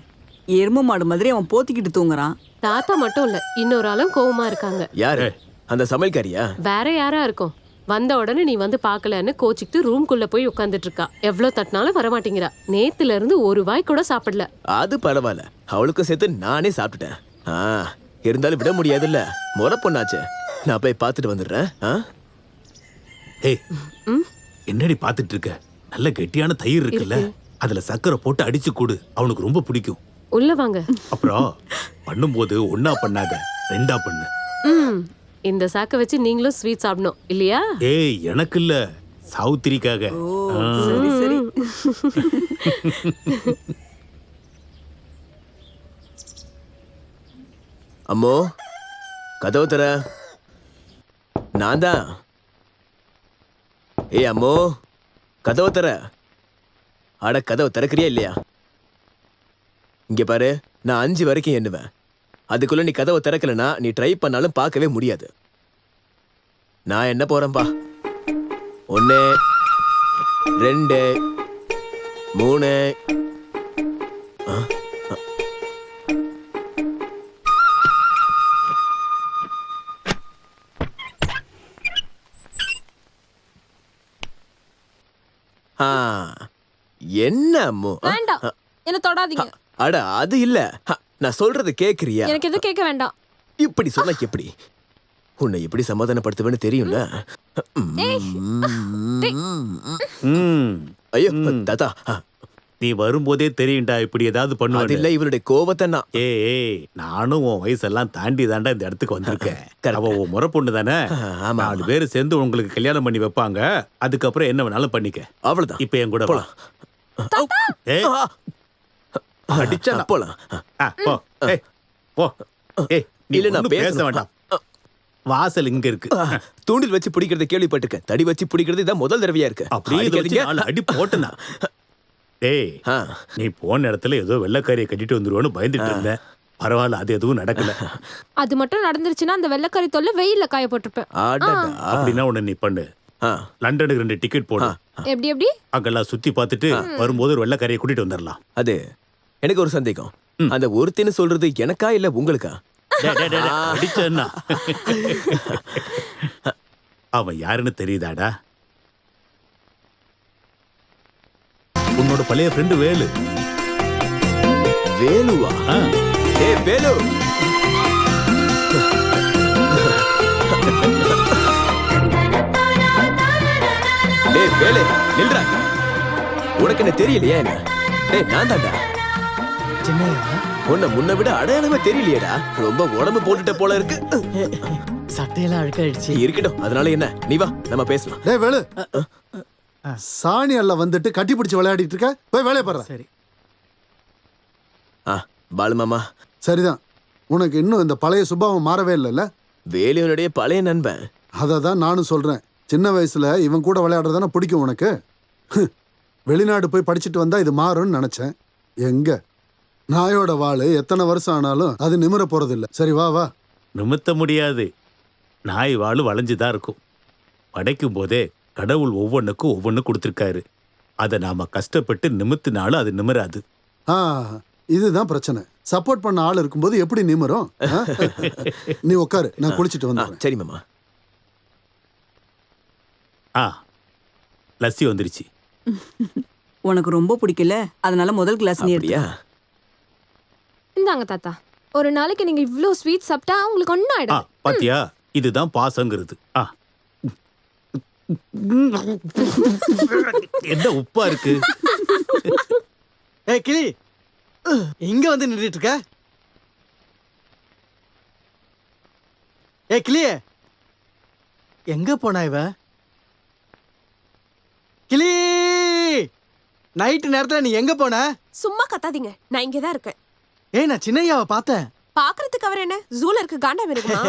எரும மாடு மாதிரி அவன் போத்திக்கிட்டு தூங்குறான். தாத்தா மட்டும் இல்ல, இன்னொரு ஆளும் கோவமா இருக்காங்க. யாரு? அந்த சமையல்காரியா? வேற யாரா இருக்கும்? வந்த உடனே நீ வந்து பாக்கலன்னு கோச்சிக்கிட்டு ரூம்குள்ள போய் உட்காந்துட்டு இருக்கா. எவ்வளவு தட்டினாலும் வரமாட்டேங்கிறா. நேத்துல இருந்து ஒரு வாய் கூட சாப்பிடல. அது பரவாயில்ல, அவளுக்கும் சேர்த்து நானே சாப்பிட்டுட்டேன். இருந்தாலும் விட முடியாதுல்ல, முறை பொண்ணாச்சே. நான் போய் பார்த்துட்டு வந்துடுறேன். ஏய், என்னடி பார்த்துட்டு இருக்க? நல்ல கெட்டியான தயிர் இருக்குல்ல, அதுல சக்கரை போட்டு அடிச்சு கூடு. அவனுக்கு ரொம்ப பிடிக்கும். உள்ள வாங்க. அப்புறம் பண்ணும்போது ஒன்னா பண்ணாத, 2ஆ பண்ணு. இந்த சாக்க வச்சு நீங்களும் ஸ்வீட் சாப்பிடணும் இல்லையா? ஏய், எனக்கு இல்ல, சாவுத்திரிக்காக. சரி சரி. அம்மோ, கதவு தர. நான் தான். ஏய் அம்மோ, கதவு தர. அட கதவு திறக்கிறியா இல்லையா? இங்க பாரு, நான் 5 வரைக்கும் எண்ணுவேன். அதுக்குள்ள நீ கதவை திறக்கலனா நீ ட்ரை பண்ணாலும் பார்க்கவே முடியாது. நான் என்ன போறேன்பா. 1 2 3. என்ன அம்மு? வேண்டாம், என்ன தொடாதீங்க. அட அது இல்ல, நான் சொல்றது கேக்குறியா? எனக்கு எதுவும் கேட்க வேண்டாம். இப்படி சொன்னா எப்படி? உன்னை எப்படி சமாதானப்படுத்துவேன்னு தெரியும்ல. ஐயோ தாத்தா நீ வரும்போதே தெரியும்டா இப்படி ஏதாவது அது பண்ணுவேன். இல்ல இவளுடைய கோவத்தை நான் ஏய் நானும் உன் வயசெல்லாம் தாண்டி தாண்டா இந்த இடத்துக்கு வந்திருக்கேன். அவ உன் முறை பொண்ணு தானே. 4 பேர் சேர்ந்து உங்களுக்கு கல்யாணம் பண்ணி வைப்பாங்க. அதுக்கப்புறம் என்ன வேணாலும் பண்ணிக்க. அவ்வளவுதான். இப்ப என் கூட வா. ஏய் அடிச்சா போலாம். போ. ஏய் போ. ஏய் நீ இல்ல, நான் ஒண்ணும் பேச பேசணும். வேண்டாம். வாசல் இங்க இருக்கு. தூண்டில் வச்சு பிடிக்கிறத கேள்விப்பட்டிருக்கேன். தடி வச்சு பிடிக்கிறது இதான் முதல் தடவையா இருக்கு. அப்படியே இதை வச்சு அடிக்காதீங்க. 4 அடி போட்டனா. டேய் நீ போன இடத்துல ஏதோ வெள்ளைக்காரியை கட்டிட்டு வந்துருவான்னு பயந்துட்டு இருந்தேன். பரவாயில்ல, அது எதுவும் நடக்கல. அது மட்டும் நடந்துருச்சுன்னா அந்த வெள்ளைக்கறி தொல்லை வெயில்ல காய போட்டிருப்பேன். அப்படின்னா உன்னை நீ பண்ணு, லண்டனுக்கு 2 டிக்கெட் போடு. எப்படி எப்படி அங்கெல்லாம் சுத்தி பார்த்துட்டு வரும்போது ஒரு வெள்ளைக்காரியை கூட்டிட்டு வந்துடலாம். அது எனக்கு ஒரு சந்தேகம். அந்த ஒருத்தின்னு சொல்றது எனக்கா இல்ல உங்களுக்கா? அடிச்சேன்னா அவன் யாருன்னு தெரியுதாடா? உன்னோட பழைய ஃப்ரெண்டு வேலு. வேலுவா? ஏய் வேலு, டேய் வேலு நில்றா. உனக்கு என்ன தெரியலையா என்ன? டேய் நான் தான்டா. சின்னையா உன்னை முன்ன விட அடையாளமே தெரியலையேடா. ரொம்ப உடம்பு போட்டுட்ட போல இருக்கு. சட்டையெல்லாம் அழுக்காயிடுச்சு. இருக்கட்டும், அதனால என்ன, நீ வா நம்ம பேசலாம். டேய் வேலு, சாணி அல்ல வந்துட்டு கட்டி பிடிச்சு விளையாடிட்டு இருக்க, போய் வேலையை பாரு. சரி பாலு மாமா. சரிதான், உனக்கு இன்னும் இந்த பழைய சுபாவம் மாறவே இல்லைல்ல? வேலுவனுடைய பழைய நண்பன். அதை தான் நானும் சொல்றேன். சின்ன வயசுல இவன் கூட விளையாடுறதானே பிடிக்கும் உனக்கு. வெளிநாடு போய் படிச்சுட்டு வந்தா இது மாறும்னு நினைச்சேன். எங்க நாயோட வாளு எத்தனை வருஷம் ஆனாலும் அது நிமிர போறது இல்ல. சரி வா வா. நிமித்த முடியாது. நாய் வாழு வளைஞ்சுதான் இருக்கும். படைக்கும் போதே கடவுள் ஒவ்வொன்றுக்கும் ஒவ்வொன்று கொடுத்துருக்காரு. அதை நாம கஷ்டப்பட்டு நிமித்தினாலும் அது நிமிராது. இதுதான் பிரச்சனை. சப்போர்ட் பண்ண ஆள் இருக்கும்போது எப்படி நிமிரும்? நீ உட்காரு, நான் குளிச்சுட்டு வந்தேன். சரி மாமா. லஸ்ஸி வந்துருச்சு. உனக்கு ரொம்ப பிடிக்கல, அதனால முதல் கிளாஸ் நீ எடுத்தியா? இந்தாங்க தாத்தா, ஒரு நாளைக்கு நீங்க இவ்ளோ ஸ்வீட் சாப்பிட்டா உங்களுக்கு ஒன்னும் ஆயிடும். பாத்தியா, இதுதான் பாசங்கிறது. என்ன உப்பா இருக்கு? ஏய் கிளி, இங்க வந்து நின்றுட்டு இருக்க. ஏய் கிளியே, எங்க போனா இவ? கிளி, நைட்டு நேரத்துல நீ எங்க போன? சும்மா கத்தாதீங்க, நான் இங்கதான் இருக்கேன். ஏய் நான் சின்னையாவை பார்த்தேன். பாக்குறதுக்கு அவர் என்ன ஜூல இருக்கு காண்டா இருக்குமா?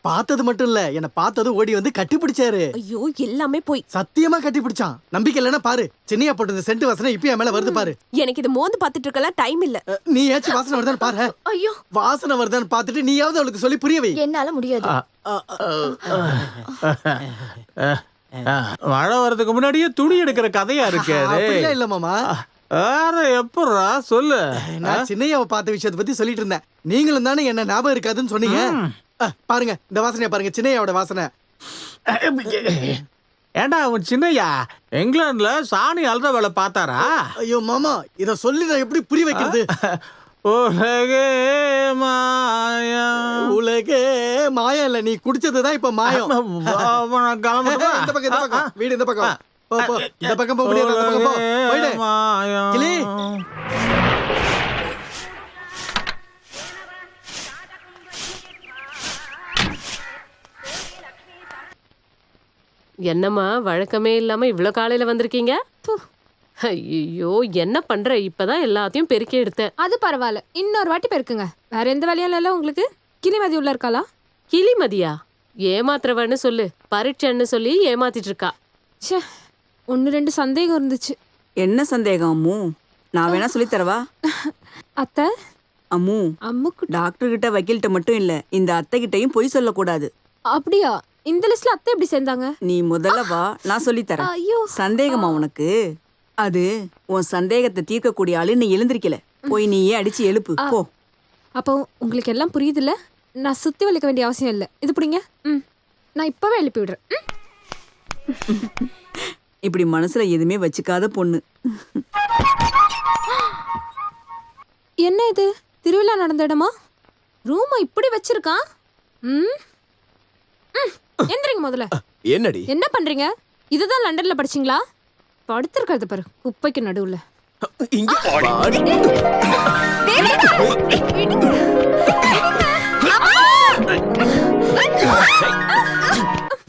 பார்த்தது மட்டும் இல்ல, என்ன பார்த்தது ஓடி வந்து கட்டி பிடிச்சாரு. ஐயோ எல்லாமே போய். சத்தியமா கட்டி பிடிச்சான். நம்பிக்கை இல்லைன்னா பாரு, சின்னையா போட்டு சென்ட் வாசனை இப்ப என் மேல வருது பாரு. எனக்கு இது மோந்து பாத்துட்டு இருக்கலாம் டைம் இல்ல. நீ ஏச்சு வாசனை வருதான்னு பாரு. ஐயோ வாசனை வருதான்னு பாத்துட்டு நீயாவது அவளுக்கு சொல்லி புரியவை. என்னால முடியாது. மழை வர்றதுக்கு முன்னாடியே துணி எடுக்கிற கதையா இருக்கு. இல்ல மாமா, வேற எப்படா சொல்லு. நான் சின்னையாவை பார்த்த விஷயத்தை பத்தி சொல்லிட்டு இருந்தேன். நீங்களும் தானே என்ன ஞாபகம் இருக்காதுன்னு சொன்னீங்க. பாருங்க இந்த வாசனையா பாருங்க, சின்னையாவோட வாசனை. ஏண்டா அவன் சின்னையா இங்கிலாந்துல சாணி அல்ற வேலை பார்த்தாரா? ஐயோ மாமா, இத சொல்லி நான் எப்படி புரிய வைக்கிறது? உலகே மாயம். உலகே மாயம் இல்ல, நீ குடிச்சதுதான் இப்ப மாயம். இந்த பக்கம் இந்த பக்கம் வீடு, இந்த பக்கம் போ போ. இந்த பக்கம் போக முடியாது, அந்த பக்கம் போ. போயிடு கிளி. என்னம்மா வழக்கமே இல்லாம இவ்ளோ காலையில வந்திருக்கீங்க? ஐயோ என்ன பண்ற, இப்பதான் எல்லாத்தையும் பெருக்கி எடுத்தேன். அது பரவாயில்ல, இன்னொரு வாட்டி பெருக்குங்க. வேற எந்த வேலையும் இல்ல உங்களுக்கு? கிளிமதி உள்ள இருக்காளா? கிளிமதியா? ஏமாத்துறவன்னு சொல்லு, பரீட்சைன்னு சொல்லி ஏமாத்திட்டு இருக்கா. ச்சே, 1-2 சந்தேகம் இருந்துச்சு. என்ன சந்தேகம் அம்மு? நான் வேணா சொல்லி தரவா? அத்தை அம்மு, அம்முக்கு டாக்டர் கிட்ட வக்கீல்கிட்ட மட்டும் இல்ல, இந்த அத்தை கிட்டையும் பொய் சொல்லக்கூடாது. அப்படியா? இந்த லிஸ்ட்ல அத்தை எப்படி சேர்ந்தாங்க? நீ முதல்ல வா, நான் சொல்லி தரேன். ஐயோ சந்தேகமா உனக்கு? அது உன் சந்தேகத்தை தீர்க்கக்கூடிய ஆளு நீ எழுந்திருக்கல, போய் நீயே அடிச்சு எழுப்பு போ. அப்போ உங்களுக்கு எல்லாம் புரியுதுல்ல? நான் சுத்தி வலிக்க வேண்டிய அவசியம் இல்லை. இது பிடிங்க. நான் இப்பவே எழுப்பி விடுறேன். இப்படி மனசுல எதுவுமே வச்சுக்காத பொண்ணு. என்ன இது, திருவிழா நடந்த இடமா? ரூமை இப்படி வச்சிருக்கான். எந்திரிங்க முதல்ல. என்னடி என்ன பண்றீங்க? இதுதான் லண்டன்ல படிச்சீங்களா? படுத்திருக்கிறத பாரு குப்பைக்கு நடுவுல. இங்க வாடி.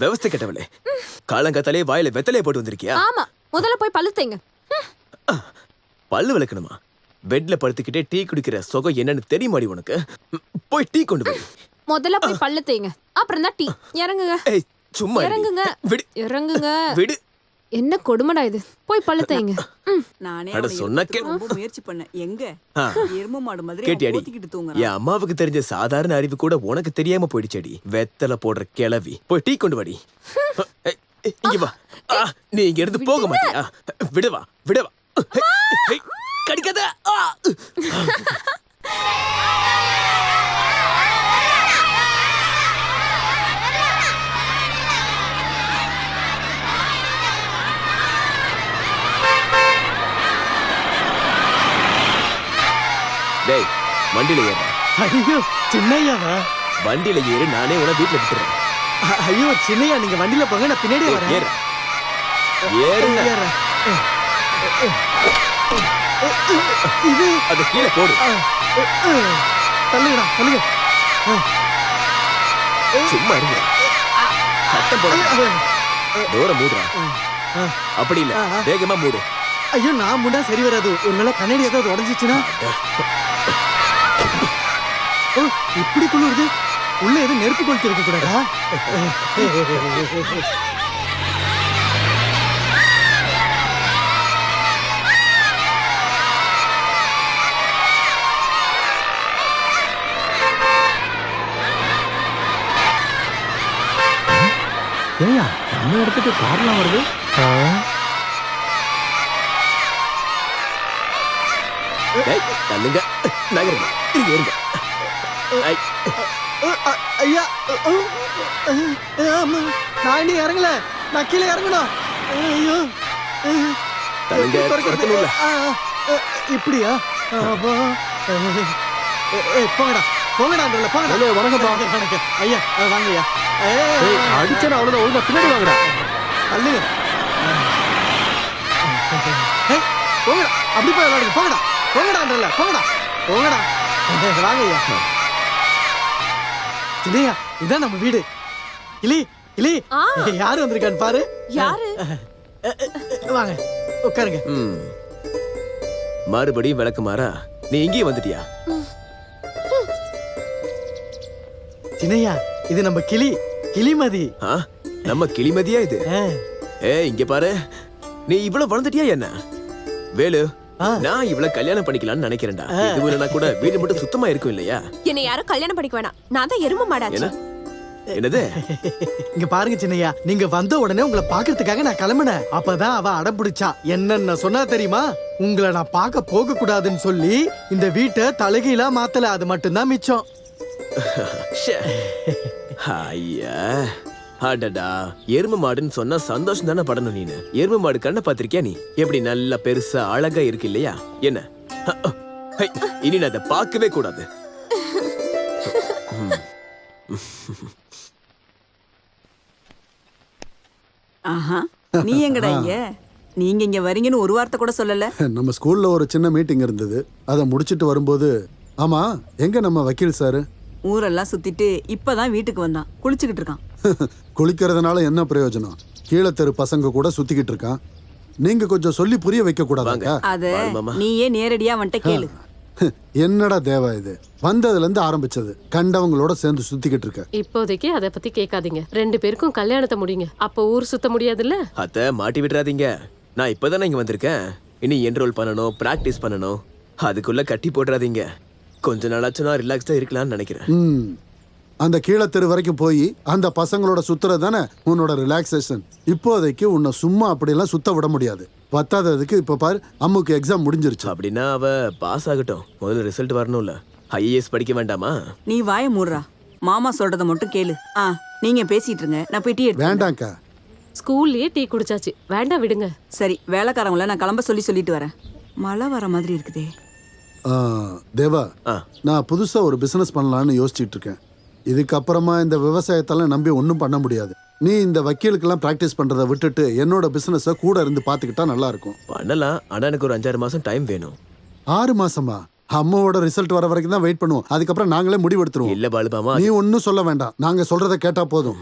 व्यवस्था केटवले காலங்காத்தாலே வாயில வெத்தலைய போட்டு வந்திருக்கியா? ஆமா, முதல்ல போய் பல்லு தேங்க. பல்லு விளக்கணுமா? பெட்ல படுத்துக்கிட்டே டீ குடிக்கிற சுகம் என்னன்னு தெரியுமாடி உனக்கு? போய் டீ கொண்டு போய். முதல்ல போய் பல்லு தேங்க, அப்புறம் தான் டீ. இறங்குங்க. ஏய் சும்மா இறங்குங்க. விடு. இறங்குங்க. விடு. என்ன கொடுமடா இது. போய் பல்லு தேங்க. நானே அட சொன்னா ரொம்ப முயற்சி பண்ணேன். எங்க எரும மாடு மாதிரி கேட்டியாடி? ஊத்திக்கிட்டு தூங்குறான். என் அம்மாவுக்கு தெரிஞ்ச சாதாரண அறிவு கூட உனக்கு தெரியாம போயிடுச்சேடி. வெத்தலை போடுற கிளவி. போய் டீ கொண்டு வாடி. இங்க வா. நீ இங்க இருந்து போக மாட்டியா? விடுவா விடுவா. கடிக்காத. டேய் வண்டியில ஏறு. ஐயோ சின்னையாவா? வண்டியில ஏறு, நானே உன வீட்டுல விட்டுறேன். ஐயோ சின்னையா, நீங்க வண்டியில போங்க, நான் பின்னாடியே வரேன். ஏறு. ஏறு. இது அது கீழே போடு. தள்ளுங்கடா தள்ளுங்க. சும்மா இருங்க. சத்தம் போடு. டோரை மூடுறா. அப்படி இல்ல, வேகமா மூடு. ஐயோ நான் முண்டா சரி வராது. ஒருவேளை கண்ணாடி ஏதாவது உடஞ்சிச்சுன்னா? ஓ இப்படி குளிருது. உள்ள எதுவும் நெருப்பு கொளுத்தி இருக்க கூடாதா? ஏயா நம்ம இடத்துக்கு கார்லாம் வருது? தள்ளுங்க. நகருங்க. இருங்க இருங்க. ஐயா நான் இன்னும் இறங்கல. நான் கீழே இறங்கணும். ஐயோ தள்ளுங்க. குறைக்கணும்ல. இப்படியா? போங்கடா போங்கடா. போங்கடா. வணக்கம்ப்பா. வணக்கம் ஐயா. வாங்க ஐயா. அடிச்சா அவ்வளவுதான். ஒழுங்கா பின்னாடி வாங்கடா. தள்ளுங்க. போங்கடா. அப்படி போய் விளையாடுங்க. போங்கடா போங்கடா. போங்கடா போங்கடா. வாங்க ஐயா. சின்னையா இதான் நம்ம வீடு. இலி இலி யாரு வந்திருக்கான்னு பாரு. யாரு? வாங்க உட்காருங்க. மறுபடியும் விளக்குமாறா? நீ இங்கேயே வந்துட்டியா? சின்னையா இது நம்ம கிளிமதி. நம்ம கிளிமதியா இது? இங்க பாரு, நீ இவ்வளவு வளர்ந்துட்டியா என்ன? வேலு, நான் இவ்வளவு கல்யாணம் பண்ணிக்கலாம்னு நினைக்கிறேன்டா. இது இல்லைனா கூட வீடு மட்டும் சுத்தமா இருக்கும் இல்லையா? என்னை யாரும் கல்யாணம் பண்ணிக்க வேணாம். நான் தான் எரும மாடாச்சு. என்னது? இங்க பாருங்க சின்னையா, நீங்க வந்த உடனே உங்களை பாக்குறதுக்காக நான் கிளம்பினேன். அப்பதான் அவ அடம் பிடிச்சா. என்னன்னு சொன்னா தெரியுமா? உங்களை நான் பார்க்க போக கூடாதுன்னு சொல்லி இந்த வீட்டை தலைகீழா மாத்தல. அது மட்டும்தான் மிச்சம். ஐயா அடடா, எரும மாடுன்னு சொன்னா சந்தோஷம் தானே படணும் நீனு. எரும மாடு கண்ணை பாத்திருக்கியா நீ? எப்படி நல்லா பெருசா அழகா இருக்கு இல்லையா? என்ன இனி நான் அதை பார்க்கவே கூடாது. ஆஹா, நீ எங்கடா இங்க? நீங்க இங்க வரீங்கன்னு ஒரு வார்த்தை கூட சொல்லல. நம்ம ஸ்கூல்ல ஒரு சின்ன மீட்டிங் இருந்தது. அதை முடிச்சிட்டு வரும்போது, ஆமா எங்க நம்ம வக்கீல் சாரு? ஊரெல்லாம் சுத்திட்டு இப்பதான் வீட்டுக்கு வந்தான். குளிச்சுக்கிட்டு இருக்கான். குளிக்கிறதுனால என்ன பிரயோஜனம்? கீழே தெரு பசங்க கூட சுத்திக்கிட்டு இருக்கான். நீங்க கொஞ்சம் சொல்லி புரிய வைக்க கூடாதாங்க? அத நீயே நேரடியா வந்துட்ட கேளு. என்னடா தேவா இது? வந்ததுல இருந்து ஆரம்பிச்சது கண்டவங்களோட சேர்ந்து சுத்திக்கிட்டு இருக்க. இப்போதைக்கு அதை பத்தி கேட்காதீங்க. 2 பேருக்கும் கல்யாணத்தை முடிங்க. அப்ப ஊர் சுத்த முடியாதுல்ல. அத்தை மாட்டி விட்டுறாதீங்க. நான் இப்பதானே இங்க வந்திருக்கேன். இனி என்ரோல் பண்ணணும், பிராக்டிஸ் பண்ணணும். அதுக்குள்ள கட்டி போடுறாதீங்க. கொஞ்ச நாளாச்சும் நான் ரிலாக்ஸ்டா இருக்கலாம்னு நினைக்கிறேன். அந்த கீழே தெரு வரைக்கும் போய் அந்த பசங்களோட சுத்துறது தானே உன்னோட ரிலாக்ஸேஷன். இப்போதைக்கு உன்னை சும்மா அப்படியெல்லாம் சுத்த விட முடியாது. பத்தாததுக்கு இப்ப பாரு, அம்முக்கு எக்ஸாம் முடிஞ்சிருச்சு. அப்படின்னா அவ பாஸ் ஆகட்டும். முதல்ல ரிசல்ட் வரணும்ல. ஐஏஎஸ் படிக்க வேண்டாமா? நீ வாய மூடுறா. மாமா சொல்றத மட்டும் கேளு. நீங்க பேசிட்டு இருங்க, நான் போய் டீ எடுத்து. வேண்டாம்க்கா. ஸ்கூல்லயே டீ குடிச்சாச்சு, வேண்டாம் விடுங்க. சரி, வேலைக்காரங்கள நான் கிளம்ப சொல்லிட்டு வரேன். மழை வர மாதிரி இருக்குதே. தேவா, நான் புதுசா ஒரு பிசினஸ் பண்ணலான்னு யோசிச்சுட்டு இருக்கேன். இதுக்கப்புறமா இந்த விவசாயத்தெல்லாம் நம்பி ஒன்றும் பண்ண முடியாது. நீ இந்த வக்கீலுக்கெல்லாம் பிராக்டிஸ் பண்றதை விட்டுட்டு என்னோட பிசினஸ கூட இருந்து பாத்துக்கிட்டா நல்லா இருக்கும். பண்ணலாம், ஆனா எனக்கு ஒரு 5-6 மாசம் டைம் வேணும். 6 மாசமா? அம்மாவோட ரிசல்ட் வர வரைக்கும் தான் வெயிட் பண்ணுவோம். அதுக்கப்புறம் நாங்களே முடிவெடுத்துருவோம். இல்ல பாலுமாமா, நீ ஒன்னும் சொல்ல வேண்டாம், நாங்க சொல்றத கேட்டா போதும்.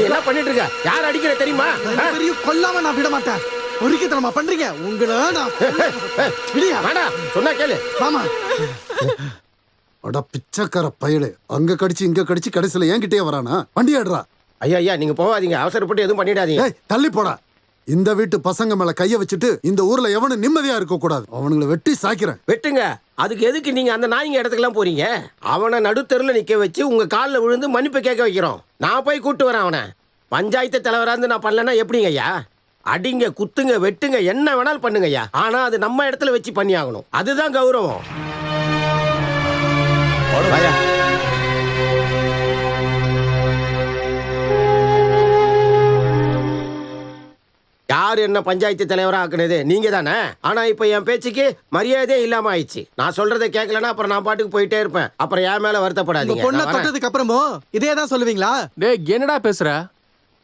என்ன பண்ணிட்டு இருக்க? யார் அடிக்கிற தெரியுமா? கொல்லாம நான் விட மாட்டேன். ஒருக்கித்தனமா பண்றீங்க உங்களை. சொன்னா கேளு. ஆமா. அட பிச்சைக்கார பயலே, அங்க கடிச்சு இங்க கடிச்சு கடைசியில என்கிட்டயே வரானா? வண்டி ஆடுறா. ஐயா நீங்க போகாதீங்க, அவசரப்பட்டு எதுவும் பண்ணிடாதீங்க. தள்ளி போடா. இந்த வீட்டு பசங்க மேல கைய வச்சுட்டு இந்த ஊர்ல எவனும் நிம்மதியா இருக்க கூடாது. அவனுங்களை வெட்டி சாய்க்கிறேன். வெட்டுங்க. அதுக்கு எதுக்கு நீங்க அந்த நாய்ங்க இடத்துக்குலாம் போறீங்க? அவனை நடுத்தெருல நிக்க வச்சு உங்க காலில் விழுந்து மன்னிப்பு கேட்க வைக்கிறோம். நான் போய் கூட்டு வரேன் அவனை. பஞ்சாயத்து தலைவரா இருந்து நான் பண்ணலன்னா எப்படிங்க ஐயா? அடிங்க, குத்துங்க, வெட்டுங்க, என்ன வேணாலும் பண்ணுங்க ஐயா. ஆனா அது நம்ம இடத்துல வச்சு பண்ணி ஆகணும். அதுதான் கௌரவம். யார் என்ன பஞ்சாயத்து தலைவரா ஆக்குனது? நீங்க தானே. ஆனா இப்ப என் பேச்சுக்கு மரியாதையே இல்லாம ஆயிடுச்சு. நான் சொல்றதை கேட்கலன்னா அப்புறம் நான் பாட்டுக்கு போயிட்டே இருப்பேன். அப்புறம் என் மேல வருத்தப்படாதீங்க. பொண்ணை தொட்டதுக்கு அப்புறமும் இதே தான் சொல்லுவீங்களா? டேய், என்னடா பேசுற?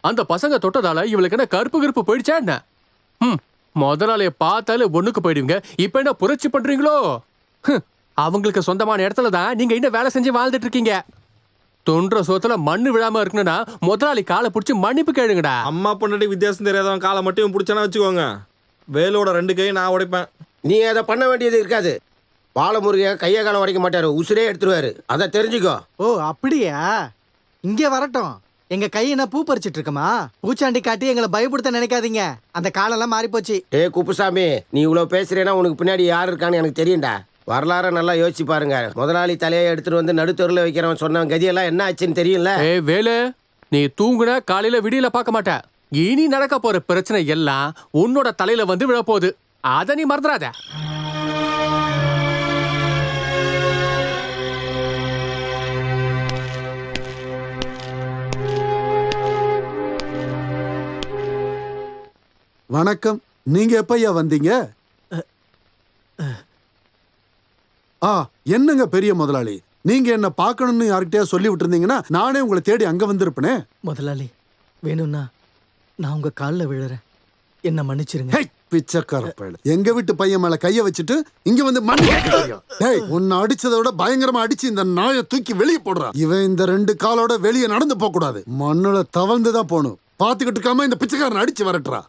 அந்த பசங்க தொட்டதால இவளுக்கு என்ன கருப்பு போயிடுச்சா என்ன? முதலாளிய பார்த்தாலே ஒண்ணுக்கு போயிடுவீங்க. இப்ப என்ன புரட்சி பண்றீங்களோ? அவங்களுக்கு சொந்தமான இடத்துல தான் நீங்க இன்னும் வேலை செஞ்சு வாழ்ந்துட்டு இருக்கீங்க. தொன்ற சோத்துல மண்ணு விழாம இருக்கணும்னா முதலாளி காலை பிடிச்சி மன்னிப்பு கேளுங்கடா. அம்மா பொண்ணாடி வித்தியாசம் தெரியாதவன் காலை மட்டும் பிடிச்சானா வச்சுக்கோங்க, வேலோட 2 கையும் நான் உடைப்பேன். நீ அதை பண்ண வேண்டியது இருக்காது. பாலமுருக கையை காலம் உடைக்க மாட்டாரு, உசுரே எடுத்துருவாரு. அதை தெரிஞ்சுக்கோ. ஓ அப்படியா? இங்கே வரட்டும். எங்க கை என்ன பூ பறிச்சிட்டு இருக்கமா? பூச்சாண்டி காட்டி எங்களை பயப்படுத்த நினைக்காதீங்க. அந்த காலெல்லாம் மாறி போச்சு. குப்புசாமி, நீ இவ்வளவு பேசுறேன்னா உனக்கு பின்னாடி யாரு இருக்கான்னு எனக்கு தெரியும்டா. வரலாற நல்லா யோசிச்சு பாருங்க. முதலாளி தலையை எடுத்துட்டு வந்து நடுத்தொருல வைக்கிறவன் சொன்ன கதியெல்லாம் என்ன ஆச்சுன்னு தெரியும்ல. வேலு, நீ தூங்குன காலையில விடியல பார்க்க மாட்ட. இனி நடக்க போற பிரச்சனை எல்லாம் உன்னோட தலையில வந்து விழப்போகுது. அத நீ மறந்துடாத. வணக்கம். நீங்க எப்பையா வந்தீங்க? என்னங்க பெரிய முதலாளி, நீங்க என்ன பார்க்கணும்னு யார்கிட்டயா சொல்லி விட்டுருந்தீங்கன்னா நானே உங்களை தேடி அங்க வந்திருப்பேனே. முதலாளி வேணும்னா நான் உங்க காலில் விழுறேன், என்ன மன்னிச்சிருங்க. பிச்சைக்கார பயல, எங்க வீட்டு பையன் மேல கைய வச்சுட்டு இங்க வந்து மன்னிப்பு. உன்னை அடிச்சதை விட பயங்கரமா அடிச்சு இந்த நாயை தூக்கி வெளியே போடுறான். இவன் இந்த 2 காலோட வெளியே நடந்து போக கூடாது, மண்ணுல தவழ்ந்துதான் போகணும். பாத்துக்கிட்டு இருக்காம இந்த பிச்சைக்காரன் அடிச்சு வரட்டுறா.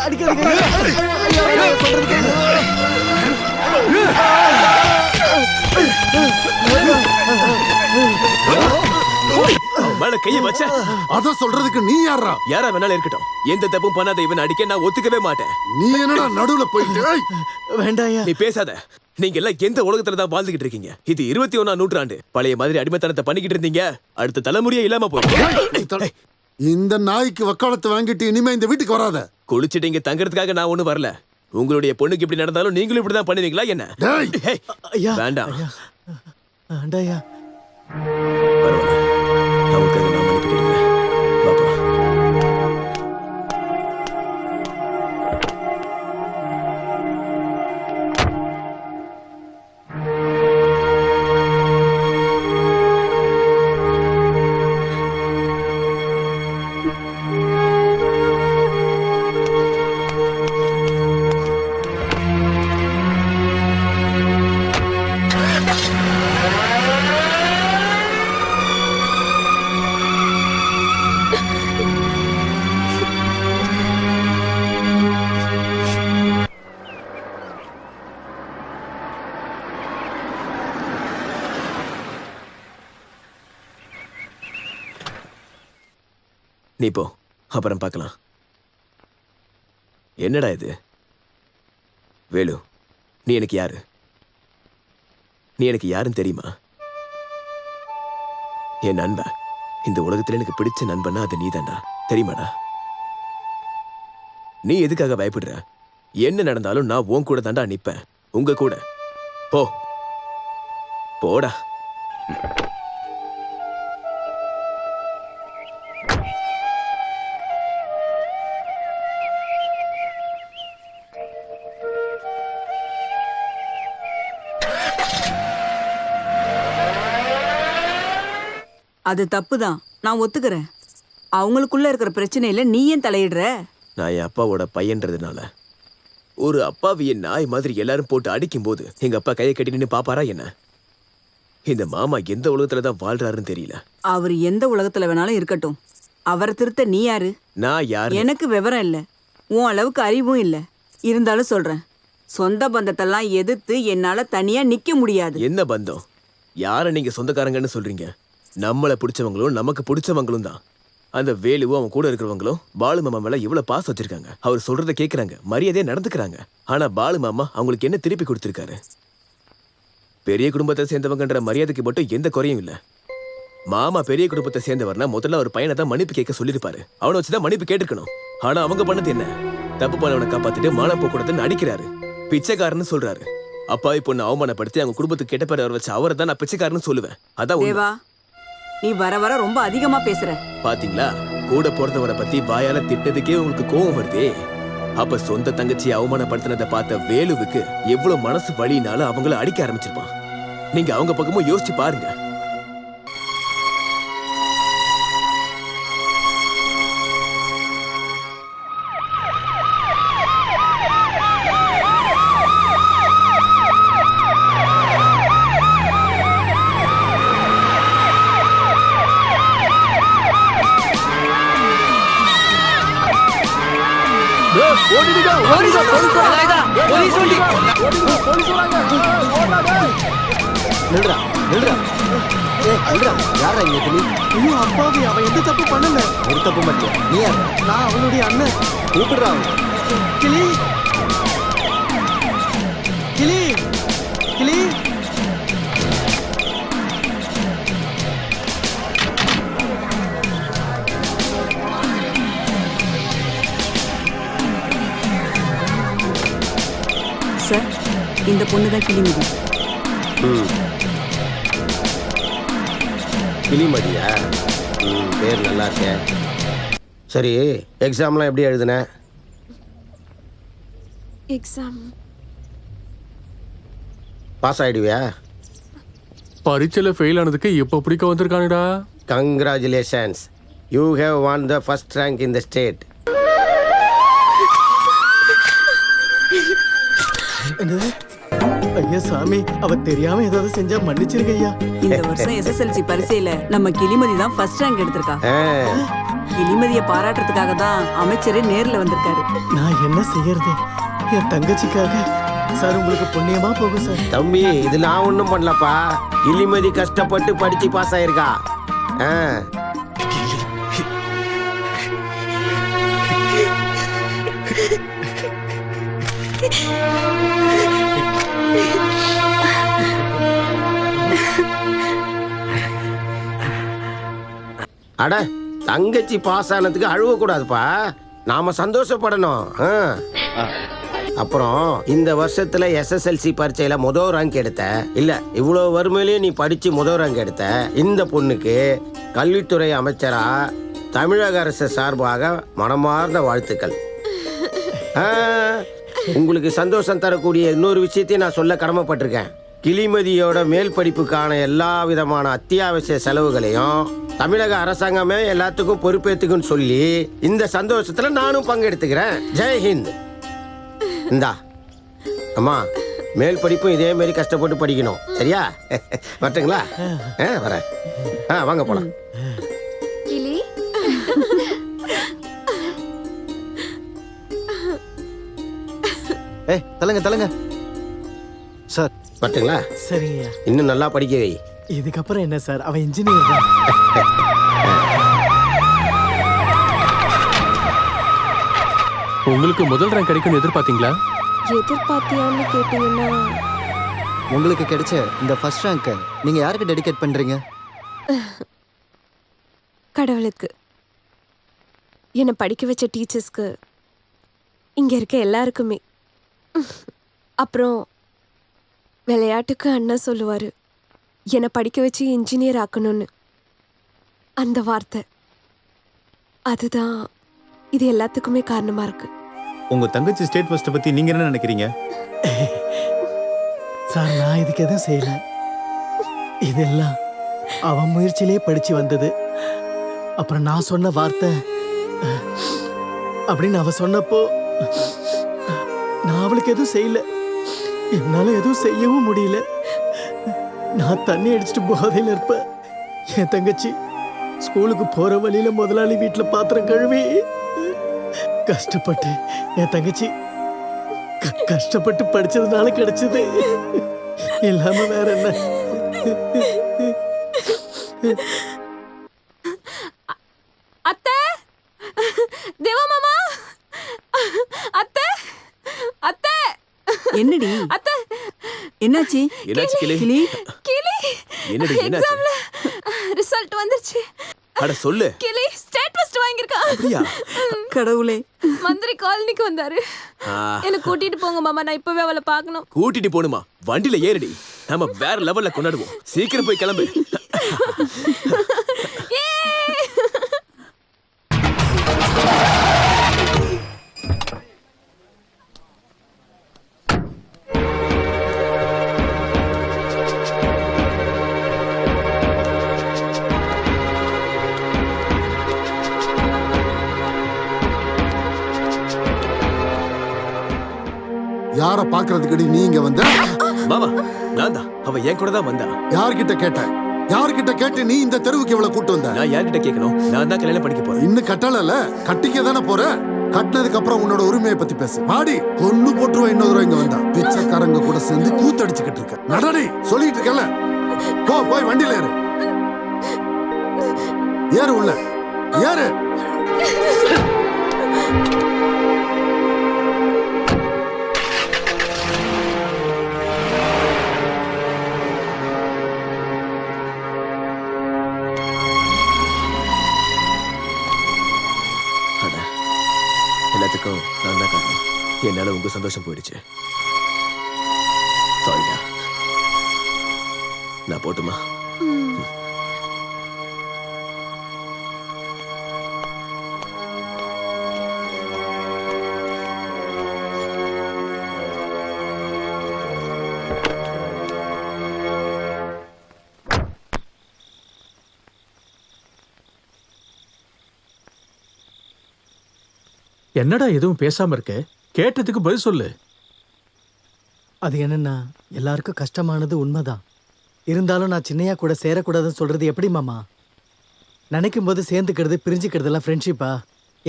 அடிக்க அவன் மேல கைய வச்ச அத சொல்றதுக்கு நீ யாரா? யாரா வேணாலும் இருக்கட்டும், எந்த தப்பும் பண்ணாத இவன் அடிக்க நான் ஒத்துக்கவே மாட்டேன். நீ என்னடா நடுவுல போயிட்டு? ஏய், வேண்டாயா. நீ பேசாத. நீங்க எல்லாம் எந்த உலகத்துல தான் வாழ்ந்துகிட்டு இருக்கீங்க? இது 21ஆம் நூற்றாண்டு. பழைய மாதிரி அடிமைத்தனத்தை பண்ணிக்கிட்டு இருந்தீங்க, அடுத்த தலைமுறையே இல்லாம போயிடும். இந்த நாய்க்கு வக்காலத்து வாங்கிட்டு இனிமே இந்த வீட்டுக்கு வராத. குளிச்சுட்டு இங்க தங்கறதுக்காக நான் ஒண்ணும் வரல. உங்களுடைய பொண்ணுக்கு இப்படி நடந்தாலும் நீங்களும் இப்படிதான் பண்ணுவீங்களா என்ன? டேய், ஐயா வேண்டாம். வேண்டாயா. பரவாயில்ல, நான் உனக்காக நான் மன்னிப்பு கேட்டுக்கிறேன். பாப்பா. நீ போ, அப்புறம் பார்க்கலாம். என்னடா இது வேலு? நீ எனக்கு யாரு? நீ எனக்கு யாருன்னு தெரியுமா? என் நண்பன். இந்த உலகத்துல எனக்கு பிடிச்ச நண்பன்னா அது நீதான்டா, தெரியுமாடா? நீ எதுக்காக பயப்படுற? என்ன நடந்தாலும் நான் உன் கூட தாண்டா நிப்பேன், உங்க கூட. போ போடா. அது தப்புதான், நான் ஒத்துக்கிறேன். அவங்களுக்குள்ள இருக்கிற பிரச்சனையில நீ ஏன் தலையிடுற? நான் என் அப்பாவோட பையன்றதுனால ஒரு அப்பாவிய நாய் மாதிரி எல்லாரும் போட்டு அடிக்கும் போது எங்க அப்பா கையை கட்டி நின்று பாப்பாரா என்ன? இந்த மாமா எந்த உலகத்துல தான் வாழ்றாருன்னு தெரியல. அவர் எந்த உலகத்துல வேணாலும் இருக்கட்டும், அவரை திருத்த நீ யாரு? நான் யாரு? எனக்கு விவரம் இல்ல, உன் அளவுக்கு அறிவும் இல்ல. இருந்தாலும் சொல்றேன், சொந்த பந்தத்தெல்லாம் எதிர்த்து என்னால தனியா நிக்க முடியாது. என்ன பந்தம்? யார நீங்க சொந்தக்காரங்கன்னு சொல்றீங்க? நம்மளை பிடிச்சவங்களும் நமக்கு பிடிச்சவங்களும் தான். அந்த வேலுவும் அவன் கூட இருக்கிறவங்களும் பாலு மாமா மேல இவ்வளவு பாசம் வச்சிருக்காங்க. அவர் சொல்றதை கேட்கறாங்க, மரியாதையா நடந்துக்கிறாங்க. ஆனா பாலு மாமா அவங்களுக்கு என்ன திருப்பி கொடுத்திருக்காரு? பெரிய குடும்பத்தை சேர்ந்தவங்கன்ற மரியாதைக்கு மட்டும் எந்த குறையும் இல்ல. மாமா பெரிய குடும்பத்தை சேர்ந்தவர்னா முதல்ல ஒரு பையனை தான் மன்னிப்பு கேட்க சொல்லிருப்பாரு. அவனை வச்சுதான் மன்னிப்பு கேட்டிருக்கணும். ஆனா அவங்க பண்ணது என்ன? தப்பு பண்ணவனை காப்பாத்திட்டு மானம் போக்கூடாதுன்னு அடிக்கிறாரு, பிச்சைக்காரன்னு சொல்றாரு. அப்பாவி பொண்ணு அவமானப்படுத்தி அவங்க குடும்பத்துக்கு கெட்ட பேர் வச்சு அவரை தான் நான் பிச்சைக்காரன்னு சொல்லுவேன். அதான் தேவா, நீ வர வர ரொம்ப அதிகமா பேசுற. பாத்தீங்களா, கூட பிறந்தவரை பத்தி வாயால திட்டதுக்கே உங்களுக்கு கோவம் வருதே. அப்ப சொந்த தங்கச்சியை அவமானப்படுத்தினதை பார்த்த வேலுவுக்கு எவ்வளவு மனசு வலினாலும் அவங்கள அடிக்க ஆரம்பிச்சிருப்பான். நீங்க அவங்க பக்கமும் யோசிச்சு பாருங்க. நில்றா நில்றா. யாரா இங்க கிளி? ஐயோ அப்பாவி, அவன் எந்த தப்பு பண்ணல. ஒரு தப்பு மட்டும். நீ யார்? நான் அவனுடைய அண்ணன். கூப்பிடுறா அவன். கிளி கிளி கிளி. சார், இந்த பொண்ணுதான் கிளிமதி. கிளிமதியா? பேர் நல்லா இருக்கே. சரி, எக்ஸாம்லாம் எப்படி எழுதுன? எக்ஸாம் பாஸ் ஆயிடுவியா? பரீட்சையில ஃபெயில் ஆனதுக்கு இப்ப பிடிக்க வந்திருக்கானுடா. Congratulations, you have won the first rank in the state. ஐயா சாமி, அவ தெரியாம ஏதாவது செஞ்சா மன்னிச்சிருங்க ஐயா. இந்த வருஷம் SSLC பரீட்சையில நம்ம கிளிமதி தான் ஃபர்ஸ்ட் ரேங்க் எடுத்திருக்கா. கிளிமதிய பாராட்டுறதுக்காக தான் அமைச்சரே நேர்ல வந்திருக்காரு. நான் என்ன செய்யறது? என் தங்கச்சிக்காக சார் உங்களுக்கு புண்ணியமா போகும் சார். தம்பி இது நான் ஒன்றும் பண்ணலப்பா. கிளிமதி கஷ்டப்பட்டு படிச்சு பாஸ் ஆயிருக்கா. அட தங்கச்சி பாஸ் ஆனதுக்கு அழுவ கூடாதுப்பா, நாம சந்தோஷப்படணும். அப்புறம் இந்த வருஷத்துல SSLC பரீட்சையில முதல் ரேங்க் எடுத்த இல்ல, இவ்வளவு வறுமையிலேயே நீ படிச்சு முதல் ரேங்க் எடுத்த இந்த பொண்ணுக்கு கல்வித்துறை அமைச்சரா தமிழக அரசு சார்பாக மனமார்ந்த வாழ்த்துக்கள். உங்களுக்கு சந்தோஷம் தரக்கூடிய இன்னொரு விஷயத்தையும் நான் சொல்ல கடமைப்பட்டிருக்கேன். கிளிமதியோட மேல் படிப்புக்கான எல்லா விதமான அத்தியாவசிய செலவுகளையும் தமிழக அரசாங்கமே எல்லாத்துக்கும் பொறுப்பேற்றுக்குன்னு சொல்லி இந்த சந்தோஷத்துல நானும் பங்கெடுத்துக்கிறேன். ஜெய்ஹிந்த். இந்தா அம்மா, மேல் படிப்பும் இதே மாதிரி கஷ்டப்பட்டு படிக்கணும், சரியா? வரட்டுங்களா? வரேன். வாங்க போலாம். கிளி தலங்க சார். வரட்டுங்களா? சரிங்க. இன்னும் நல்லா படிக்க வை. இதுக்கப்புறம் என்ன சார், அவன் இன்ஜினியர் தான். உங்களுக்கு முதல் ரேங்க் கிடைக்கும்னு எதிர்பார்த்தீங்களா? எதிர்பார்த்தியான்னு கேட்டீங்கன்னா உங்களுக்கு கிடைச்ச இந்த ஃபர்ஸ்ட் ரேங்க்கை நீங்க யாருக்கு டெடிகேட் பண்றீங்க? கடவுளுக்கு, என்னை படிக்க வச்ச டீச்சர்ஸ்க்கு, இங்க இருக்க எல்லாருக்குமே. அப்புறம் விளையாட்டுக்கு அண்ணன் சொல்லுவாரு, என்னை படிக்க வச்சு இன்ஜினியர் ஆக்கணும்னு. அந்த வார்த்தை அதுதான் இது எல்லாத்துக்குமே காரணமா இருக்கு. உங்க தங்கச்சி ஸ்டேட் ஃபர்ஸ்ட் பத்தி நீங்க என்ன நினைக்கிறீங்க? சார் நான் இதுக்கு எதுவும் செய்யல. இதெல்லாம் அவன் முயற்சியிலே படிச்சு வந்தது. அப்புறம் நான் சொன்ன வார்த்தை அப்படின்னு அவ சொன்னப்போ நான் அவளுக்கு எதுவும் செய்யல. என்னால எதுவும் செய்யவும் முடியல. நான் தண்ணி அடிச்சுட்டு போதையில இருப்பேன். என் தங்கச்சி ஸ்கூலுக்கு போற வழியில முதலாளி வீட்டுல பாத்திரம் கழுவி கஷ்டப்பட்டு என் தங்கச்சி கஷ்டப்பட்டு படிச்சதுனால கிடைச்சது. இல்லாம வேற என்ன? அத்தை, தேவா மாமா, அத்தை, அத்தை. என்னடி அத்தை, என்னாச்சு? என்னாச்சு கிளி? கிளி கிளி, என்னடி என்னாச்சு? எக்ஸாம்ல ரிசல்ட் வந்துருச்சு. அட சொல்லு. கிளி ஸ்டேட் ஃபர்ஸ்ட் வாங்கியிருக்கா. அப்படியா? கடவுளே. மந்திரி காலனிக்கு வந்தாரு. என்ன கூட்டிட்டு போங்க மாமா, நான் இப்பவே அவளை பார்க்கணும். கூட்டிட்டு போணுமா? வண்டியில ஏறடி, நாம வேற லெவல்ல கொண்டாடுவோம். சீக்கிரம் போய் கிளம்பு. யார பாக்குறதுக்கடி நீ இங்க வந்த? மாமா நான் தான். அவ என் கூட தான் வந்தா. யார்கிட்ட கேட்ட? யார்கிட்ட கேட்டு நீ இந்த தெருவுக்கு இவ்வளவு கூட்டு வந்த? நான் யார்கிட்ட கேட்கணும்? நான் தான் கல்யாணம் பண்ணிக்க போறேன். இன்னும் கட்டல, கட்டிக்க தானே போற. கட்டினதுக்கு அப்புறம் உன்னோட உரிமையை பத்தி பேசு. வாடி, பொண்ணு போட்டுருவா. இன்னொரு இங்க வந்தா பிச்சைக்காரங்க கூட சேர்ந்து கூத்தடிச்சுக்கிட்டு இருக்க. நடடி, சொல்லிட்டு இருக்கல. போய் வண்டியில ஏறு. ஏறு உள்ள ஏறு. எல்லாத்துக்கும் நான் தான் காரணம். என்னால உங்க சந்தோஷம் போயிடுச்சு. சாரிடா. நான் போட்டுமா? என்னடா எதுவும் பேசாம இருக்க? கேட்டதுக்கு பதில் சொல்லு. அது என்னன்னா, எல்லாருக்கும் கஷ்டமானது உண்மைதான். இருந்தாலும் நான் சின்னையா கூட சேரக்கூடாதுன்னு சொல்றது எப்படி மாமா? நினைக்கும் போது சேர்ந்துக்கிறது பிரிஞ்சுக்கிறதுலாம் ஃப்ரெண்ட்ஷிப்பா?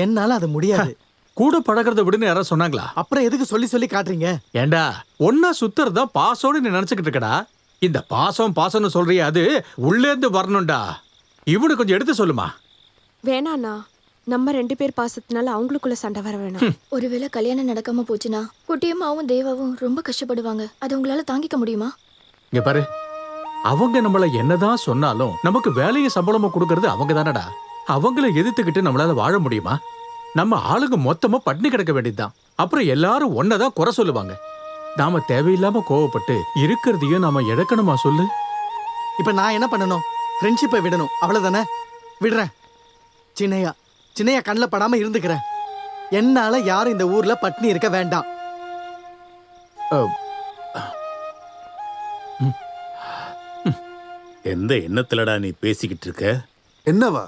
என்னால அது முடியாது. கூட பழகிறத விடுன்னு யாராவது சொன்னாங்களா? அப்புறம் எதுக்கு சொல்லி சொல்லி காட்டுறீங்க? ஏண்டா ஒன்னா சுத்துறதா பாசோட நீ நினைச்சுக்கிட்டு இருக்கடா. இந்த பாசம்னு சொல்றிய அது உள்ளே இருந்து வரணும்டா. இவனு கொஞ்சம் எடுத்து சொல்லுமா. வேணாண்ணா, நம்ம 2 பேர் பாசத்தினால அவங்களுக்குள்ள சண்டை வர வேணாம். ஒருவேளை கல்யாணம் நடக்காம போச்சுன்னா குட்டியம்மாவும் தேவாவும் ரொம்ப கஷ்டப்படுவாங்க. அது உங்களால தாங்கிக்க முடியுமா? இங்க பாரு, அவங்க நம்மள என்னதான் சொன்னாலும் நமக்கு வேலையும் சம்பளமும் கொடுக்கறது அவங்க தானடா. அவங்கள எதிர்த்துக்கிட்டு நம்மளால வாழ முடியுமா? நம்ம ஆளுங்க மொத்தமா பட்டினி கிடக்க வேண்டியதுதான். அப்புறம் எல்லாரும் ஒன்னதான் குறை சொல்லுவாங்க. நாம தேவையில்லாம கோவப்பட்டு இருக்கிறதையும் நாம இழக்கணுமா சொல்லு? இப்ப நான் என்ன பண்ணணும்? ஃப்ரெண்ட்ஷிப்பை விடணும், அவ்வளவுதானே? விடுறேன். சின்னையா கண்ணில் படாம இருந்துக்கிறேன். என்னால யாரும் இந்த ஊர்ல பட்டினி இருக்க வேண்டாம். எந்த எண்ணத்துலடா நீ பேசிக்கிட்டு இருக்க? என்னவா?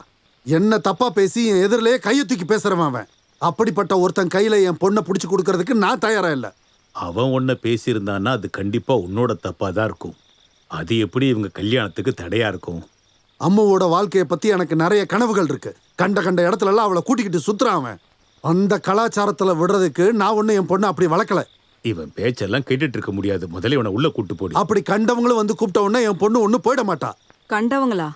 என்ன தப்பா பேசி என் எதிரிலேயே கையை தூக்கி பேசுறவன் அவன். அப்படிப்பட்ட ஒருத்தன் கையில என் பொண்ணை பிடிச்சு கொடுக்கறதுக்கு நான் தயாரா இல்ல. அவன் உன்னை பேசியிருந்தான்னா அது கண்டிப்பா உன்னோட தப்பா தான் இருக்கும். அது எப்படி இவங்க கல்யாணத்துக்கு தடையா இருக்கும்? அம்மாவோட வாழ்க்கையை பத்தி எனக்கு நிறைய கனவுகள் இருக்கு. கண்ட இடத்துல எல்லாம் அவளை கூட்டிக்கிட்டு சுத்துறான் அவன். அந்த கலாச்சாரத்துல விடுறதுக்கு நான் ஒண்ணு என் பொண்ணை அப்படி வளர்க்கல. இவன் பேச்செல்லாம் கேட்டுட்டு இருக்க முடியாது. முதல்ல இவனை உள்ள கூட்டு போடு. அப்படி கண்டவங்களும் வந்து கூப்பிட்ட உடனே என் பொண்ணு ஒண்ணு போயிட மாட்டா. கண்டவங்களா?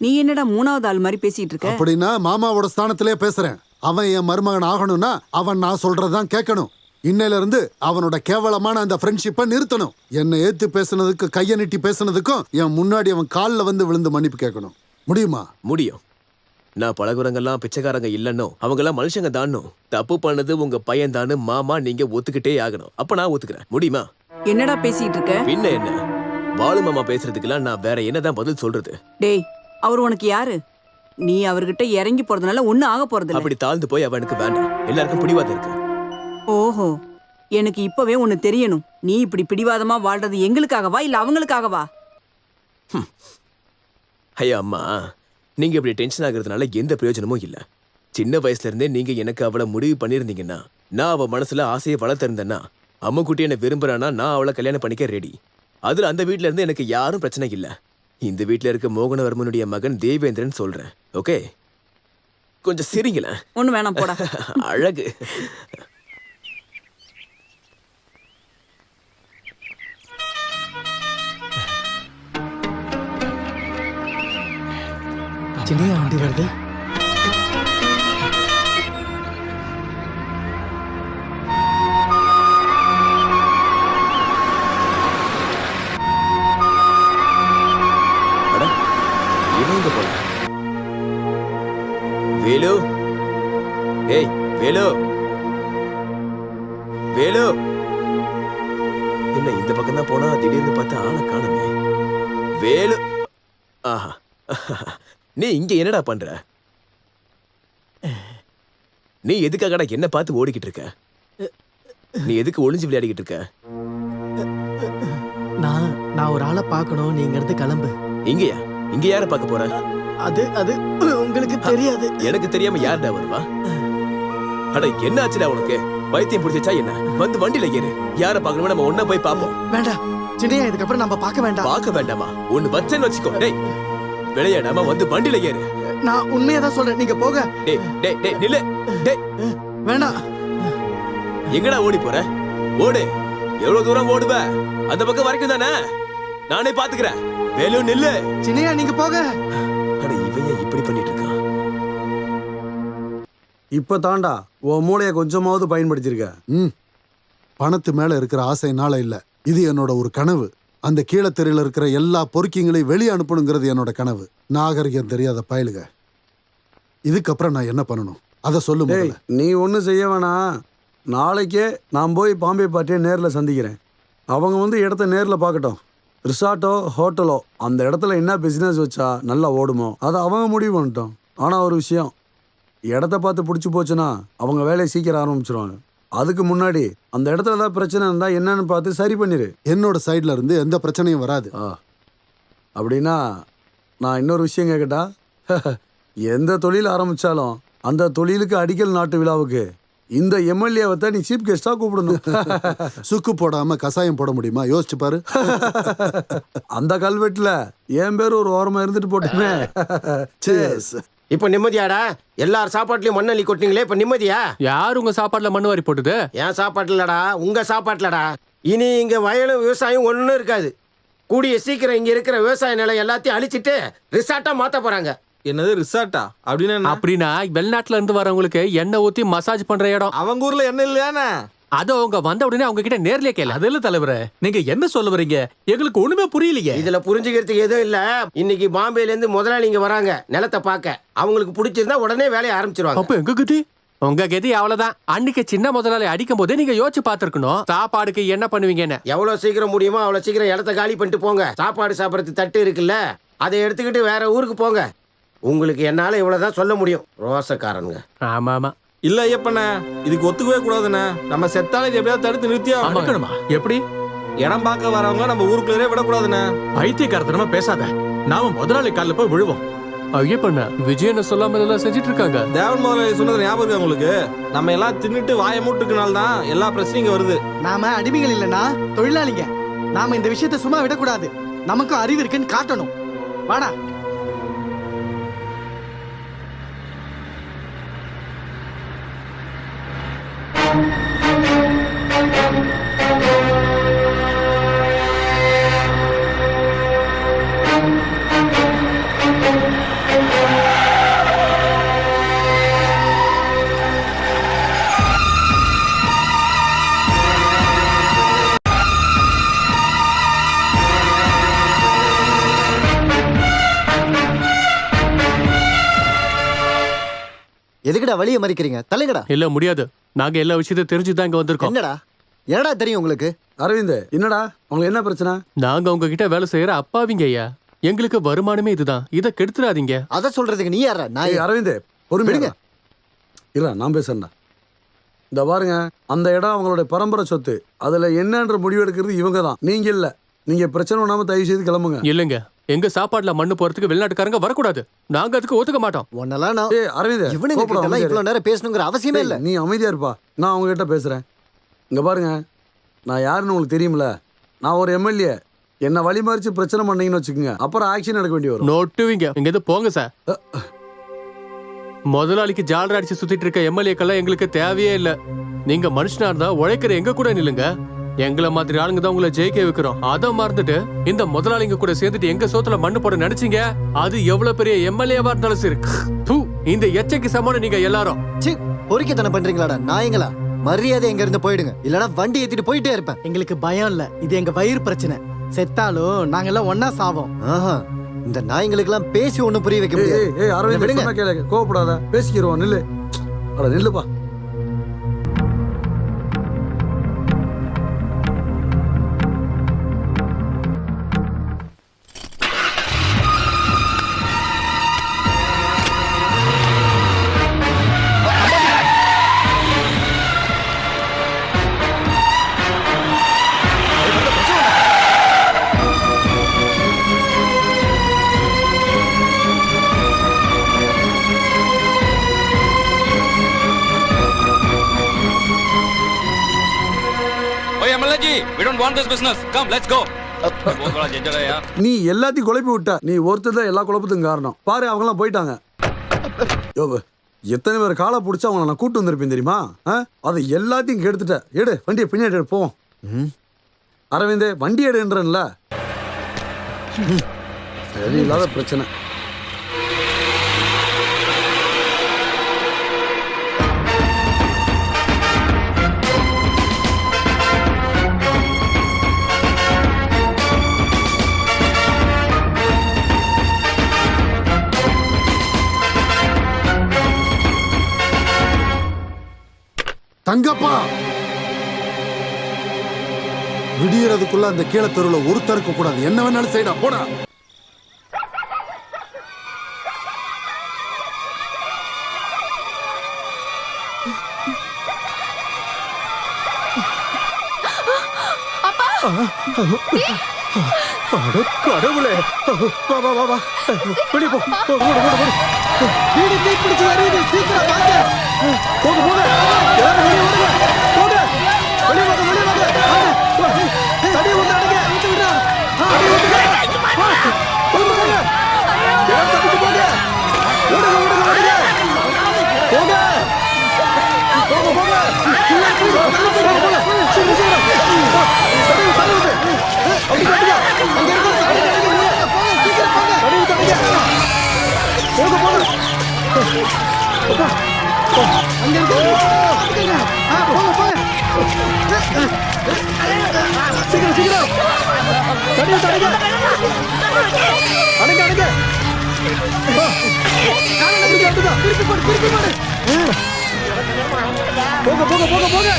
நீ என்னடா 3வது ஆள் மாதிரி பேசிட்டு இருக்க? அப்படின்னா மாமாவோட ஸ்தானத்திலே பேசுறேன். அவன் என் மருமகன் ஆகணும்னா அவன் நான் சொல்றதான் கேட்கணும். இன்னையில இருந்து அவனோட கேவலமான அந்த ஃப்ரெண்ட்ஷிப்பை நிறுத்தணும். என்னை ஏத்து பேசுனதுக்கு, கையை நீட்டி பேசுனதுக்கும் என் முன்னாடி அவன் காலில் வந்து விழுந்து மன்னிப்பு கேட்கணும். முடியுமா? முடியும். நான் பழகுறவங்கெல்லாம் பிச்சைக்காரங்க இல்லைன்னோ, அவங்கெல்லாம் மனுஷங்க தானோ, தப்பு பண்ணது உங்க பையன் தானு மாமா நீங்க ஒத்துக்கிட்டே ஆகணும். அப்ப நான் ஒத்துக்கிறேன். முடியுமா? என்னடா பேசிட்டு இருக்க? பின்ன என்ன? பாலு மாமா பேசுறதுக்கெல்லாம் நான் வேற என்னதான் பதில் சொல்றது? டேய், அவர் உனக்கு யாரு? நீ அவர்கிட்ட இறங்கி போறதுனால ஒண்ணு ஆக போறது. அப்படி தாழ்ந்து போய் அவனுக்கு வேண்டாம். எல்லாருக்கும் பிடிவாதம் இருக்கு. ஓஹோ, எனக்கு இப்பவே ஒண்ணு தெரியணும். நீ இப்படி பிடிவாதமா வாழ்றது எங்களுக்காகவா இல்ல அவங்களுக்காகவா? ஐயா அம்மா, நீங்க இப்படி டென்ஷன் ஆகுறதுனால எந்த பிரயோஜனமும் இல்ல. சின்ன வயசுல இருந்தே நீங்க எனக்கு அவளை முடிவு பண்ணிருந்தீங்கன்னா, நான் அவ மனசுல ஆசையை வளர்த்திருந்தேன்னா, அம்மா குட்டி என்ன விரும்புறானா நான் அவளை கல்யாணம் பண்ணிக்க ரெடி. அதுல அந்த வீட்டுல இருந்து எனக்கு யாரும் பிரச்சனை இல்ல. இந்த வீட்டுல இருக்க மோகனவர்மனுடைய மகன் தேவேந்திரன் சொல்றேன். ஓகே, கொஞ்சம் சிரிங்களேன். ஒண்ணு வேணாம் போடா. அழகு. சின்னையா வண்டி வருது. இவங்க போல. வேலு, ஏய் வேலு, வேலு. என்ன இந்த பக்கம் தான் போனா திடீர்னு பார்த்தா ஆளை காணுமே. வேலு. ஆஹா, நீ இங்க என்னடா பண்ற? நீ எதுக்காகடா என்ன பார்த்து ஓடிக்கிட்டு இருக்க? நீ எதுக்கு ஒளிஞ்சு விளையாடிக்கிட்டு இருக்க? நான் ஒரு ஆளை பார்க்கணும். நீங்க இருந்து கிளம்பு. இங்கயா? இங்க யார பார்க்க போற? அது உங்களுக்கு தெரியாது. எனக்கு தெரியாம யார்டா வருவா? அட என்ன ஆச்சுடா உனக்கு? பைத்தியம் பிடிச்சா என்ன? வந்து வண்டியில ஏறு. யார பார்க்கணுமோ நம்ம ஒண்ணா போய் பாப்போம். வேண்டாம் சின்னையா, இதுக்கப்புறம் நம்ம பார்க்க வேண்டாம். பார்க்க வேண்டாமா? ஒண்ணு வச்சேன்னு வச்சுக்கோ. டேய், விளையாடாம வந்து வண்டியில ஏறு. நான் உண்மையாதான் சொல்றேன், நீங்க போக. டேய் டேய் டேய் நில்லு. டேய் வேண்டாம். எங்கடா ஓடி போற? ஓடு. எவ்வளவு தூரம் ஓடுவ? அந்த பக்கம் வரைக்கும் தானே. நானே பாத்துக்கிறேன். வேலு நில்லு. சின்னையா நீங்க போக. அட இவன் ஏன் இப்படி பண்ணிட்டு இருக்கான்? இப்ப தாண்டா உன் மூளைய கொஞ்சமாவது பயன்படுத்திருக்க. பணத்து மேல இருக்கிற ஆசைனால இல்ல, இது என்னோட ஒரு கனவு. அந்த கீழத்தெருல இருக்கிற எல்லா பொறுக்கிங்களையும் வெளியே அனுப்பணுங்கிறது என்னோட கனவு. நாகரிகம் தெரியாத பயலுக. இதுக்கப்புறம் நான் என்ன பண்ணணும் அதை சொல்லு. நீ ஒன்றும் செய்ய வேணாம். நாளைக்கே நான் போய் பாம்பே பார்ட்டியை நேரில் சந்திக்கிறேன். அவங்க வந்து இடத்த நேரில் பார்க்கட்டும். ரிசார்ட்டோ ஹோட்டலோ அந்த இடத்துல என்ன பிஸ்னஸ் வச்சா நல்லா ஓடுமோ அதை அவங்க முடிவு பண்ணிட்டோம். ஆனால் ஒரு விஷயம், இடத்த பார்த்து பிடிச்சி போச்சுன்னா அவங்க வேலையை சீக்கிரம் ஆரம்பிச்சிருவாங்க. அதுக்கு முன்னாடி அந்த இடத்துல ஏதாவது பிரச்சனை இருந்தால் என்னன்னு பார்த்து சரி பண்ணிடு. என்னோட சைட்ல இருந்து எந்த பிரச்சனையும் வராது. அப்படின்னா நான் இன்னொரு விஷயம் கேட்கட்டா? எந்த தொழில் ஆரம்பிச்சாலும் அந்த தொழிலுக்கு அடிக்கல் நாட்டு விழாவுக்கு இந்த எம்எல்ஏவை நீ சீஃப் கெஸ்டா கூப்பிடணும். சுக்கு போடாம கசாயம் போட முடியுமா? யோசிச்சு பாரு. அந்த கல்வெட்டுல என் பேர் ஒரு ஓரமா இருந்துட்டு போட்டுமே. இப்ப நிம்மதியாடா? எல்லார் சாப்பாட்டுலயும் மண்ணள்ளி கொட்டினீங்களே, இப்ப நிம்மதியா? யார் உங்க சாப்பாட்டுல மண்ணு வாரி போட்டுது? என் சாப்பாட்டுலடா, உங்க சாப்பாட்டுலடா. இனி இங்க வயலும் விவசாயம் ஒண்ணும் இருக்காது. கூடிய சீக்கிரம் இங்க இருக்கிற விவசாய நிலம் எல்லாத்தையும் அழிச்சிட்டு ரிசார்ட்டா மாத்த போறாங்க. என்னது ரிசார்ட்டா? அப்படின்னா அப்படின்னா வெளிநாட்டுல இருந்து வரவங்களுக்கு எண்ணெய் ஊத்தி மசாஜ் பண்ற இடம். அவங்க ஊர்ல என்ன இல்லையானே? அது அவங்க வந்த உடனே அவங்க கிட்ட நேர்லயே கேளு. அதெல்லாம் தலைவரே, நீங்க என்ன சொல்ல வரீங்க? எங்களுக்கு ஒண்ணுமே புரியலையே. இதுல புரிஞ்சுக்கிறதுக்கு எதுவும் இல்ல. இன்னைக்கு பாம்பேல இருந்து முதலாளி இங்க வராங்க நிலத்தை பார்க்க. அவங்களுக்கு பிடிச்சிருந்தா உடனே வேலையை ஆரம்பிச்சிருவாங்க. அப்ப எங்க கதி? உங்க கதி அவ்வளவுதான். அன்னைக்கு சின்ன முதலாளி அடிக்கும் போதே நீங்க யோசிச்சு பாத்துருக்கணும் சாப்பாடுக்கு என்ன பண்ணுவீங்கன்னு. எவ்வளவு சீக்கிரம் முடியுமோ அவ்வளவு சீக்கிரம் இடத்த காலி பண்ணிட்டு போங்க. சாப்பாடு சாப்பிடறது தட்டு இருக்குல்ல, அதை எடுத்துக்கிட்டு வேற ஊருக்கு போங்க. உங்களுக்கு என்னால இவ்வளவுதான் சொல்ல முடியும். ரோசக்காரனுங்க. ஆமா ஆமா. இல்ல ஐயப்பண்ண, இதுக்கு ஒத்துக்கவே கூடாதுண்ணே. நம்ம செத்தாலே இது எப்படியாவது தடுத்து நிறுத்தியா இருக்கணுமா? எப்படி இடம் பார்க்க வரவங்க நம்ம ஊருக்குள்ளே விடக்கூடாதுண்ணே. பைத்தியக்காரத்தனமா பேசாத. நாம முதலாளி காலில் போய் விழுவோம். ஐயப்பண்ண விஜயன்னு சொல்லாம இதெல்லாம் செஞ்சுட்டு இருக்காங்க. தேவன் முதலாளி சொன்னது ஞாபகம் இருக்கு உங்களுக்கு? நம்ம எல்லாம் தின்னுட்டு வாயை மூட்டுக்குனால தான் எல்லா பிரச்சனையும் வருது. நாம அடிமைகள் இல்லைன்னா தொழிலாளிங்க. நாம இந்த விஷயத்தை சும்மா விடக்கூடாது. நமக்கும் அறிவு இருக்குன்னு காட்டணும். வாடா. எதுக்குடா வழியை மறிக்கிறீங்க? தலைங்கடா. இல்ல முடியாது. நாங்க எல்லா விஷயத்தையும் தெரிஞ்சுதான் இங்க வந்திருக்கோம். என்னடா என்னடா தெரியும் உங்களுக்கு? அரவிந்த், என்னடா உங்களுக்கு என்ன பிரச்சனை? நாங்க உங்க கிட்ட வேலை செய்யற அப்பாவிங்க ஐயா. எங்களுக்கு வருமானமே இதுதான். இத கெடுத்துறாதீங்க. அத சொல்றதுக்கு நீ யாரா? நான் அரவிந்த் பொறுமைங்க. இல்ல நான் பேசுறேன்டா. இந்த பாருங்க, அந்த இடம் அவங்களுடைய பரம்பரை சொத்து. அதுல என்னன்ற முடிவு எடுக்கிறது இவங்க தான், நீங்க இல்ல. நீங்க பிரச்சனை பண்ணாம தயவு செய்து கிளம்புங்க. இல்லங்க, எங்க சாப்பாடுல மண்ணு போறதுக்கு வெளிநாட்டுக்காரங்க வரக்கூடாது. நாங்க அதுக்கு ஒத்துக்க மாட்டோம். ஒன்னலாம் நான் அரவிந்த், இவனுங்க கிட்ட எல்லாம் இவ்வளவு நேரம் பேசணுங்கிற அவசியமே இல்ல. நீ அமைதியா இருப்பா. நான் அவங்க கிட்ட பேசுறேன். இங்க பாருங்க, நான் யாருன்னு உங்களுக்கு தெரியுமில. நான் ஒரு எம்எல்ஏ. என்ன வழிமறிச்சு பிரச்சனை பண்ணீங்கன்னு வச்சுக்கோங்க, அப்புறம் ஆக்ஷன் எடுக்க வேண்டி வரும். நோட்டுவீங்க. இங்க இருந்து போங்க சார். முதலாளிக்கு ஜாலரா அடிச்சு சுத்திட்டு இருக்க எம்எல்ஏக்கெல்லாம் எங்களுக்கு தேவையே இல்ல. நீங்க மனுஷனா இருந்தா உழைக்கிற எங்க கூட நில்லுங்க. எங்களை மாதிரி ஆளுங்க தான் உங்களை ஜெயிக்க வைக்கிறோம். அதை மறந்துட்டு இந்த முதலாளிங்க கூட சேர்ந்துட்டு எங்க சோத்துல மண்ணு போட நினைச்சீங்க. அது எவ்வளவு பெரிய எம்எல்ஏவா இருந்தாலும் சரி. இந்த எச்சைக்கு சமான நீங்க எல்லாரும் பொறுக்கித்தனம் பண்றீங்களாடா நாயங்களா? மரியாதை எங்க இருந்து போயிடுங்க, இல்லனா வண்டி ஏத்திட்டு போயிட்டே இருப்பேன். எங்களுக்கு பயம் இல்ல. இது எங்க வயிறு பிரச்சனை. செத்தாலும் நாங்க எல்லாம் ஒன்னா சாவோம். இந்த நாய்ங்களுக்கு எல்லாம் பேசி ஒண்ணும் புரிய வைக்க முடியாது. அரவிந்த் சொன்னா கேளு, கோவப்படாத, பேசிக்கிறோம். நில்லு. அட நில்லுப்பா. நீ எல்லாத்தையும் குழப்பி விட்ட. நீ ஒருத்தர் தான் எல்லா குழப்பத்துக்கும் காரணம். பாரு, அவங்க எல்லாம் போயிட்டாங்க. எத்தனை பேர் காலை பிடிச்சா அவங்கள நான் கூட்டு வந்திருப்பேன் தெரியுமா? அதை எல்லாத்தையும் கெடுத்துட்ட. எடு வண்டியை பின்னாடி எடு, போவோம். அரவிந்த், வண்டி எடுன்றல. சரியில்லாத பிரச்சனை. தங்கப்பா, விடியறதுக்குள்ள அந்த கீழே தெருவுல ஒருத்தர் இருக்க கூடாது. என்ன வேணாலும் செய்யடா, போடா. கடவுளே, வா வா வா வா, வெளியே போ. வீடு தீ பிடிச்சு வருது. சீக்கிரம் வாங்க. போங்க போங்க, எல்லாரும் வெளியே வாங்க. போங்க, வெளியே வாங்க, வெளியே வாங்க. தடி ஒன்று அடிங்க. அடி ஒன்று. போங்க போங்க, எல்லாரும் தப்பிச்சு போங்க. ஓடுங்க ஓடுங்க. சீக்கிரம் சீக்கிரம் தடுங்க தடுங்க அடங்க அடங்க போங்க போங்க போங்க போங்க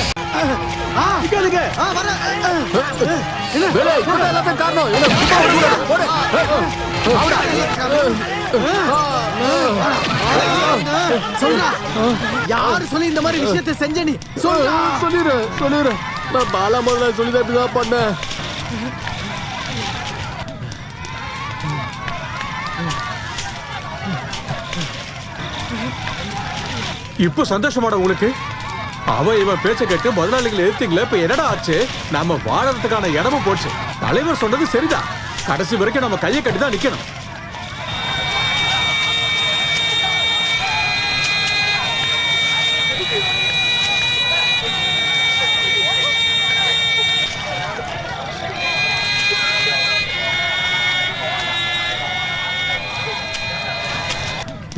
நிக்காதீங்க வேலை, இவன்தான் எல்லாத்துக்கும் காரணம். இவனை சும்மா விடக்கூடாது. போடு. சொல்றா யாரு சொல்லி இந்த மாதிரி விஷயத்தை செஞ்ச நீ சொல்றா சொல்லிடுறேன். நான் பாலா முதல்ல சொல்லிதான் இப்படிதான் பண்ணேன். இப்ப சந்தோஷமாடா உங்களுக்கு? அவ இவன் பேச்ச கேட்டு முதலாளிகளை எதிர்த்தீங்களே, இப்ப என்னடா ஆச்சு? நம்ம வாழறதுக்கான இடமும் போச்சு. தலைவர் சொன்னது சரிதான். கடைசி வரைக்கும் நம்ம கையை கட்டி தான் நிக்கணும்.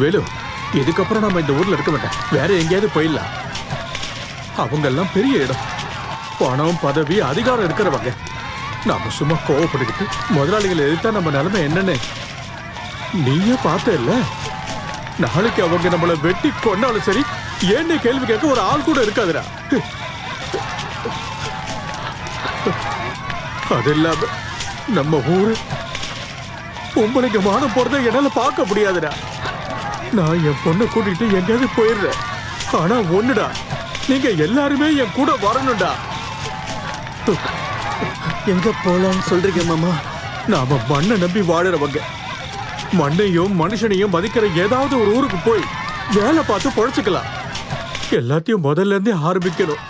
வேலு, இதுக்கப்புறம் நம்ம இந்த ஊர்ல இருக்க மாட்டோம். வேற எங்கேயாவது போயிடலாம். அவங்க எல்லாம் பெரிய இடம், பணம் பதவி அதிகாரம் இருக்கிறவங்க. நாம சும்மா கோவப்பட்டுக்கிட்டு முதலாளிகளை எதிர்த்தா நம்ம நிலைமை என்னன்னு நீயே பார்த்த இல்ல? நாளைக்கு அவங்க நம்மளை வெட்டி கொண்டாலும் சரி, ஏன்னு கேள்வி கேட்க ஒரு ஆள் கூட இருக்காதுடா. அது இல்லாம நம்ம ஊரு பொம்பளைங்க மானம் போறதை என்னால பார்க்க முடியாதுடா. நான் என் பொண்ணை கூட்டிட்டு எங்கேயாவது போயிடுறேன். ஆனா ஒண்ணுடா, நீங்க எல்லாருமே என் கூட வரணும்டா. எங்க போலான்னு சொல்றீங்க மாமா? நாம மண்ணை நம்பி வாழறவங்க. மண்ணையும் மனுஷனையும் மதிக்கிற ஏதாவது ஒரு ஊருக்கு போய் வேலை பார்த்து பொழைச்சுக்கலாம். எல்லாத்தையும் முதல்ல இருந்தே ஆரம்பிக்கணும்.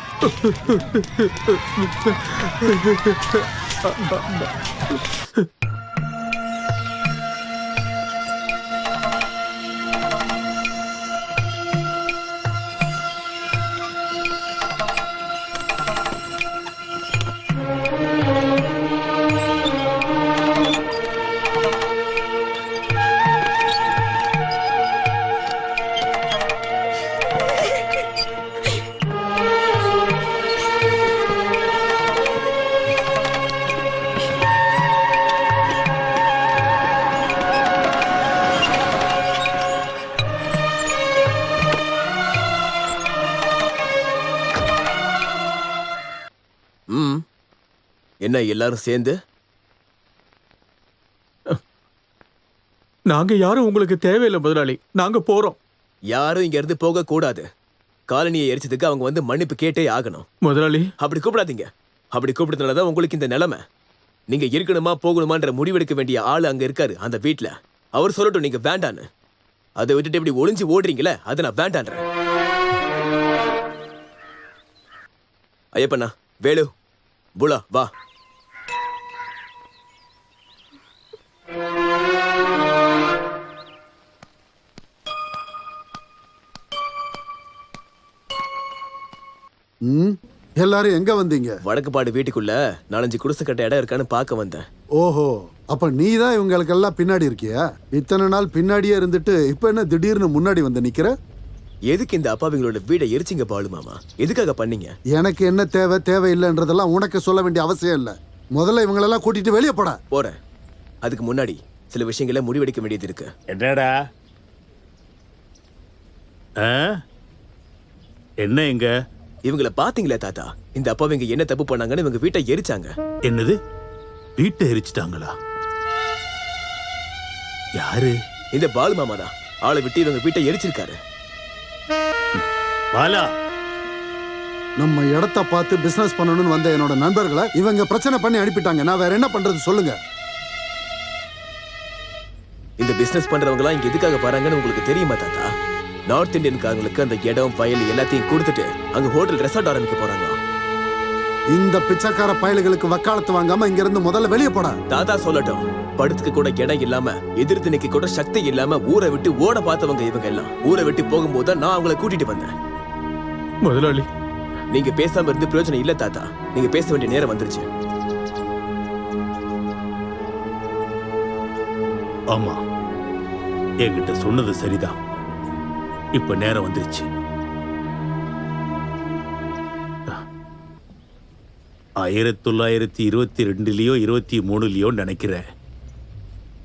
என்ன எல்லாரும் சேர்ந்து? நாங்க யாரும் உங்களுக்கு தேவையில்லை முதலாளி, நாங்க போறோம். யாரும் இங்க இருந்து போக கூடாது. காலனியை எரிச்சதுக்கு அவங்க வந்து மன்னிப்பு கேட்டே ஆகணும். முதலாளி அப்படி கூப்பிடாதீங்க. அப்படி கூப்பிடுறதுனாலதான் உங்களுக்கு இந்த நிலைமை. நீங்க இருக்கணுமா போகணுமான்ற முடிவெடுக்க வேண்டிய ஆளு அங்க இருக்காரு அந்த வீட்டுல. அவர் சொல்லட்டும் நீங்க வேண்டான்னு. அதை விட்டுட்டு இப்படி ஒளிஞ்சு ஓடுறீங்களே, அதை நான் வேண்டான்றேன். ஐயப்பண்ணா, வேலு, புலா, வா. எல்லாரும் எங்க வந்தீங்க? வடக்குப்பாடு வீட்டுக்குள்ள 4-5 குடிசை கட்ட இடம் இருக்கான்னு பார்க்க வந்தேன். ஓஹோ, அப்ப நீ தான் இவங்களுக்கெல்லாம் பின்னாடி இருக்கியா? இத்தனை நாள் பின்னாடியே இருந்துட்டு இப்ப என்ன திடீர்னு முன்னாடி வந்து நிக்கிற? எதுக்கு இந்த அப்பாவிங்களோட வீடை எரிச்சிங்க பாலு மாமா? எதுக்காக பண்ணீங்க? எனக்கு என்ன தேவை தேவையில்லைன்றதெல்லாம் உனக்கு சொல்ல வேண்டிய அவசியம் இல்லை. முதல்ல இவங்களெல்லாம் கூட்டிட்டு வெளியே போட. போறேன். அதுக்கு முன்னாடி சில விஷயங்களை முடிவெடுக்க வேண்டியது இருக்கு. என்னடா? என்ன எங்க? இவங்களை பாத்தீங்களா தாத்தா? இந்த அப்பாவிங்க என்ன தப்பு பண்ணாங்கன்னு இவங்க வீட்டை எரிச்சாங்க. என்னது? வீட்டை எரிச்சிட்டாங்களா? யாரு? இந்த பாலு மாமா தான். ஆளை விட்டு இவங்க வீட்டை எரிச்சிருக்காரு. பாலா, நம்ம இடத்த பார்த்து பிசினஸ் பண்ணணும்னு வந்த என்னோட நண்பர்களை இவங்க பிரச்சனை பண்ணி அனுப்பிட்டாங்க. நான் வேற என்ன பண்றது சொல்லுங்க. இந்த பிசினஸ் பண்றவங்க எல்லாம் இங்க எதுக்காக வராங்கன்னு உங்களுக்கு தெரியுமா தாத்தா? நார்த் இந்தியன்காரங்களுக்கு அந்த இடம் வயல் எல்லாத்தையும் கொடுத்துட்டு அங்க ஹோட்டல் ரெசார்ட் ஆரம்பிக்க போறாங்க. இந்த பிச்சைக்கார பயல்களுக்கு வக்காலத்து வாங்காம இங்க இருந்து முதல்ல வெளியே போட. தாத்தா சொல்லட்டும். படுத்துக்கு கூட இடம் இல்லாம, எதிர்த்து நிக்க கூட சக்தி இல்லாம ஊரை விட்டு ஓட பார்த்தவங்க இவங்க எல்லாம். ஊரை விட்டு போகும்போது நான் அவங்களை கூட்டிட்டு வந்தேன். முதலாளி, நீங்க பேசாம இருந்து பிரயோஜனம் இல்ல தாத்தா. நீங்க பேச வேண்டிய நேரம் வந்துருச்சு. ஆமா, என்கிட்ட சொன்னது சரிதான். இப்ப நேரம் வந்துருச்சு. 1922லயோ 23லயோ நினைக்கிறேன்,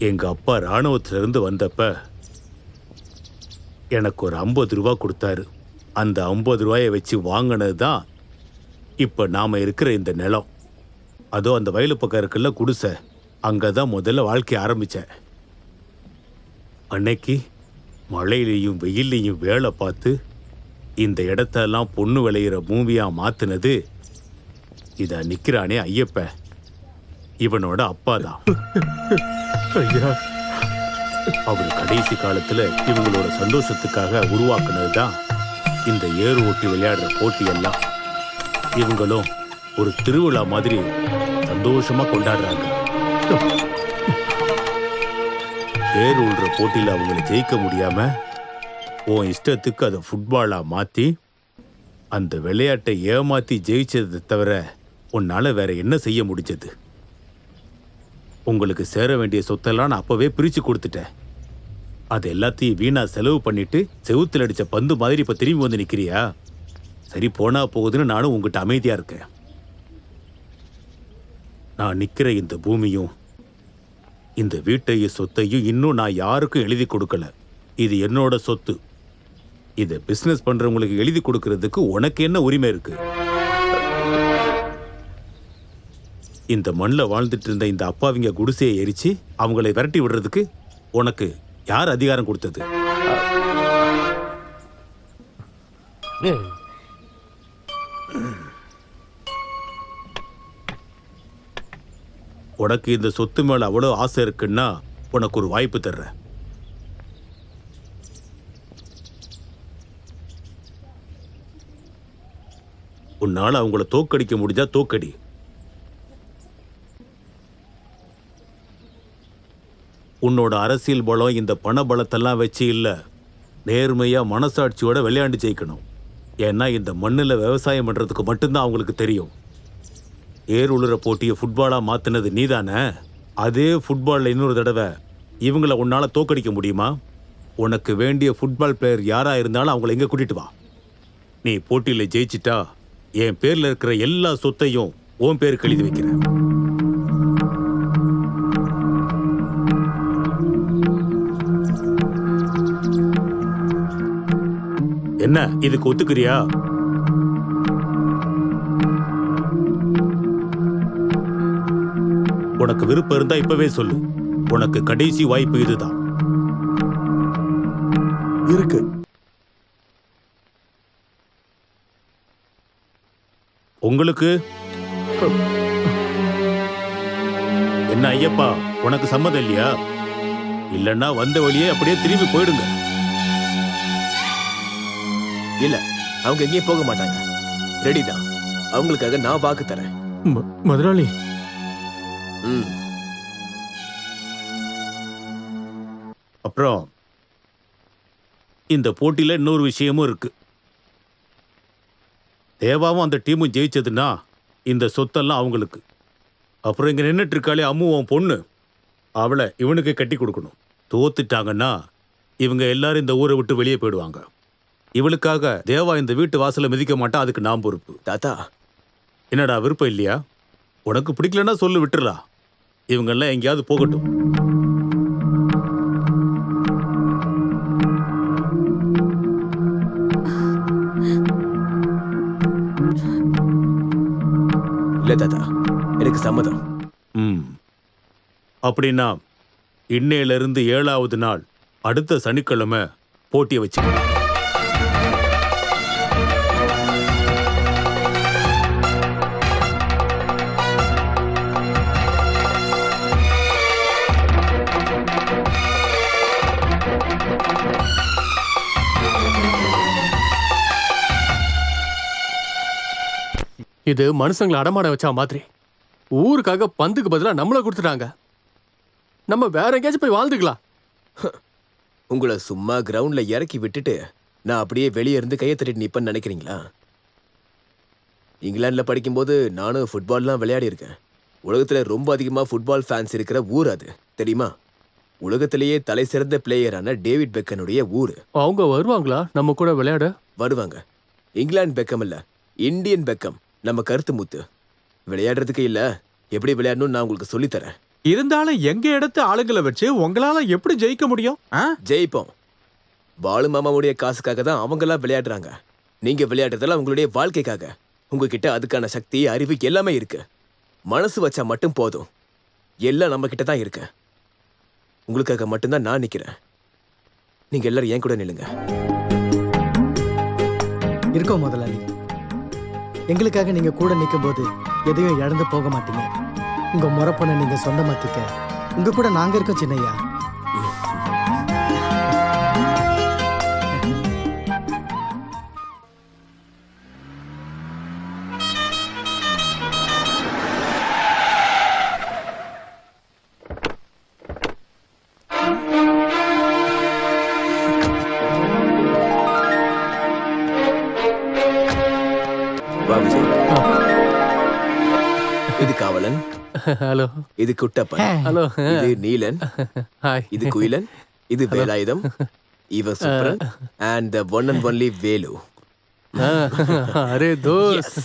எங்க அப்பா ராணுவத்துல இருந்து வந்தப்ப எனக்கு ஒரு 50 ரூபா கொடுத்தாரு. அந்த 50 ரூபாயை வச்சு வாங்கினது தான் இப்ப நாம இருக்கிற இந்த நிலம். அதோ அந்த வயலு பக்கம் இருக்குல்ல குடிசை, அங்கதான் முதல்ல வாழ்க்கை ஆரம்பிச்சேன். அன்னைக்கு மழையிலையும் வெயிலையும் வேலை பார்த்து இந்த இடத்தெல்லாம் பொண்ணு விளையிற பூமியா மாத்துனது இத நிக்கிறானே ஐயப்ப, இவனோட அப்பா தான். அவர் கடைசி காலத்துல இவங்களோட சந்தோஷத்துக்காக உருவாக்குனதுதான் இந்த ஏறு ஓட்டி விளையாடுற போட்டி எல்லாம். இவங்களும் ஒரு திருவிழா மாதிரி சந்தோஷமா கொண்டாடுறாங்க. ஏறு உள்ற போட்டியில அவங்களை ஜெயிக்க முடியாம உன் இஷ்டத்துக்கு அதை ஃபுட்பாலா மாத்தி அந்த விளையாட்டை ஏமாத்தி ஜெயிச்சதை தவிர உன்னால வேற என்ன செய்ய முடிஞ்சது? உங்களுக்கு சேர வேண்டிய சொத்தெல்லாம் நான் அப்பவே பிரிச்சு கொடுத்துட்டேன். அது எல்லாத்தையும் வீணா செலவு பண்ணிட்டு செவுத்துல அடிச்ச பந்து மாதிரி இப்ப திரும்பி வந்து நிக்கிறியா? சரி, போனா போகுதுன்னு நானும் உங்ககிட்ட அமைதியா இருக்கேன். நான் நிக்கிற இந்த பூமியும் இந்த வீட்டையும் சொத்தையும் இன்னும் நான் யாருக்கும் எழுதி கொடுக்கல. இது என்னோட சொத்து. இதை பிசினஸ் பண்றவங்களுக்கு எழுதி கொடுக்கறதுக்கு உனக்கு என்ன உரிமை இருக்கு? இந்த மண்ணில் வாழ்ந்துட்டு இருந்த இந்த அப்பாவிங்க குடிசையை எரிச்சு அவங்களை விரட்டி விடுறதுக்கு உனக்கு யார் அதிகாரம் கொடுத்தது? உனக்கு இந்த சொத்து மேல அவ்வளவு ஆசை இருக்குன்னா உனக்கு ஒரு வாய்ப்பு தர்றேன். உன்னால அவங்கள தோக்கடிக்க முடிஞ்சா தோக்கடி. உன்னோட அரசியல் பலம் இந்த பண பலத்தெல்லாம் வச்சு இல்ல, நேர்மையா மனசாட்சியோட விளையாண்டு ஜெயிக்கணும். ஏன்னா இந்த மண்ணில் விவசாயம் பண்றதுக்கு மட்டும்தான் அவங்களுக்கு தெரியும். ஏர் உழுற போட்டியை ஃபுட்பாலா மாத்தினது நீதானே? அதே ஃபுட்பால்ல இன்னொரு தடவை இவங்களை உன்னால தோக்கடிக்க முடியுமா? உனக்கு வேண்டிய ஃபுட்பால் பிளேயர் யாரா இருந்தாலும் அவங்கள எங்க கூட்டிட்டு வா. நீ போட்டியில ஜெயிச்சிட்டா என் பேர்ல இருக்கிற எல்லா சொத்தையும் உன் பேருக்கு எழுதி வைக்கிறேன். என்ன, இதுக்கு ஒத்துக்கிறியா? உனக்கு விருப்பம் இருந்தா இப்பவே சொல்லு. உனக்கு கடைசி வாய்ப்பு இதுதான். இருக்கு. உங்களுக்கு என்ன ஐயப்பா, உனக்கு சம்மதம் இல்லையா? இல்லன்னா வந்த வழியே அப்படியே திரும்பி போயிடுங்க. இல்ல, அவங்க எங்கேயும் போக மாட்டாங்க. ரெடி தான். அவங்களுக்காக நான் வாக்கு தரேன். முதலாளி, அப்புறம் இந்த போட்டியில இன்னொரு விஷயமும் இருக்கு. தேவாவும் அந்த டீமும் ஜெயிச்சதுன்னா இந்த சொத்தெல்லாம் அவங்களுக்கு. அப்புறம் இங்க நின்றுட்டு இருக்காளே அம்மு, உன் பொண்ணு, அவளை இவனுக்கு கட்டி கொடுக்கணும். தோத்துட்டாங்கன்னா இவங்க எல்லாரும் இந்த ஊரை விட்டு வெளியே போயிடுவாங்க. இவளுக்காக தேவா இந்த வீட்டு வாசலை மிதிக்க மாட்டா, அதுக்கு நான் பொறுப்பு. தாத்தா, என்னடா விருப்பம் இல்லையா? உனக்கு பிடிக்கலன்னா சொல்லு, விட்டுறலாம். இவங்கெல்லாம் எங்கேயாவது போகட்டும். இல்ல தாத்தா, எனக்கு சம்மதம். அப்படின்னா இன்னையிலிருந்து 7வது நாள் அடுத்த சனிக்கிழமை போட்டியை வச்சுக்கலாம். இது மனுஷங்களை அடமாட வச்சா மாதிரி. ஊருக்காக பந்துக்கு பதிலா நம்மள கொடுத்துட்டாங்க. நம்ம வேற எங்கேயாச்சும் போய் வாழ்ந்துக்கலாம். உங்களை சும்மா கிரவுண்ட்ல இறக்கி விட்டுட்டு நான் அப்படியே வெளியே இருந்து கையை தட்டிட்டு நிப்பேன்னு நினைக்கிறீங்களா? இங்கிலாந்துல படிக்கும்போது நானும் ஃபுட்பால்லாம் விளையாடி இருக்கேன். உலகத்துல ரொம்ப அதிகமா ஃபுட்பால் ஃபேன்ஸ் இருக்கிற ஊர் அது, தெரியுமா? உலகத்திலேயே தலை சிறந்த பிளேயரான டேவிட் பெக்கனுடைய ஊரு. அவங்க வருவாங்களா நம்ம கூட விளையாட? வருவாங்க. இங்கிலாந்து பெக்கம் இல்ல, இந்தியன் பெக்கம், நம்ம கருத்து முத்து. விளையாடுறதுக்கு இல்ல, எப்படி விளையாடணும்னு நான் உங்களுக்கு சொல்லித்தரேன். இருந்தாலும் எங்க இடத்து ஆளுங்களை வச்சு உங்களால எப்படி ஜெயிக்க முடியும்? ஜெயிப்போம். பாலு மாமாவுடைய காசுக்காக தான் அவங்கெல்லாம் விளையாடுறாங்க. நீங்க விளையாடுறதெல்லாம் உங்களுடைய வாழ்க்கைக்காக. உங்ககிட்ட அதுக்கான சக்தி, அறிவு எல்லாமே இருக்கு. மனசு வச்சா மட்டும் போதும். எல்லாம் நம்ம கிட்ட தான் இருக்கு. உங்களுக்காக மட்டும்தான் நான் நிக்கிறேன். நீங்க எல்லாரும் என் கூட நில்லுங்க. இருக்கோம் முதலாளி. எங்களுக்காக நீங்க கூட நிற்கும் போது எதையும் இழந்து போக மாட்டீங்க. உங்க முறப்பனை நீங்க சொந்தமாக்கிக்க உங்க கூட நாங்க இருக்கோம் சின்னையா. இது காவலன். ஹலோ. இது குட்டப்பன். ஹலோ. இது நீலன். ஹாய். இது குயிலன். இது வேலாயுதம். இவ Subran. And the one and only Velu. அரே தோஸ்த்.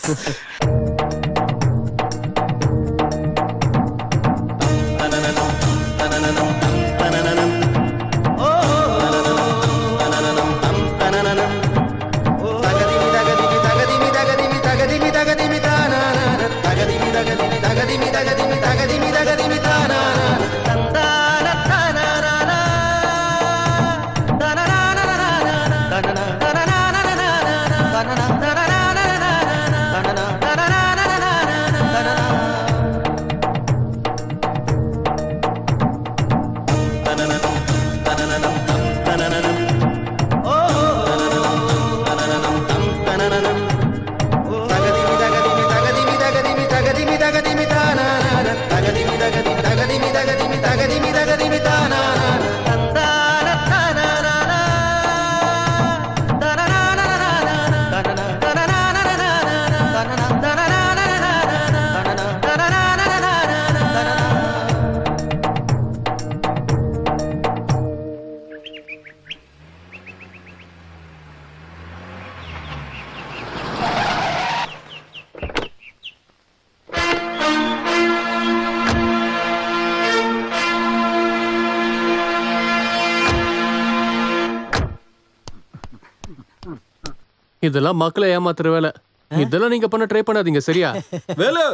இதெல்லாம் மக்களை ஏமாத்துற வேலை. இதெல்லாம் நீங்க பண்ண ட்ரை பண்ணாதீங்க, சரியா? வேலு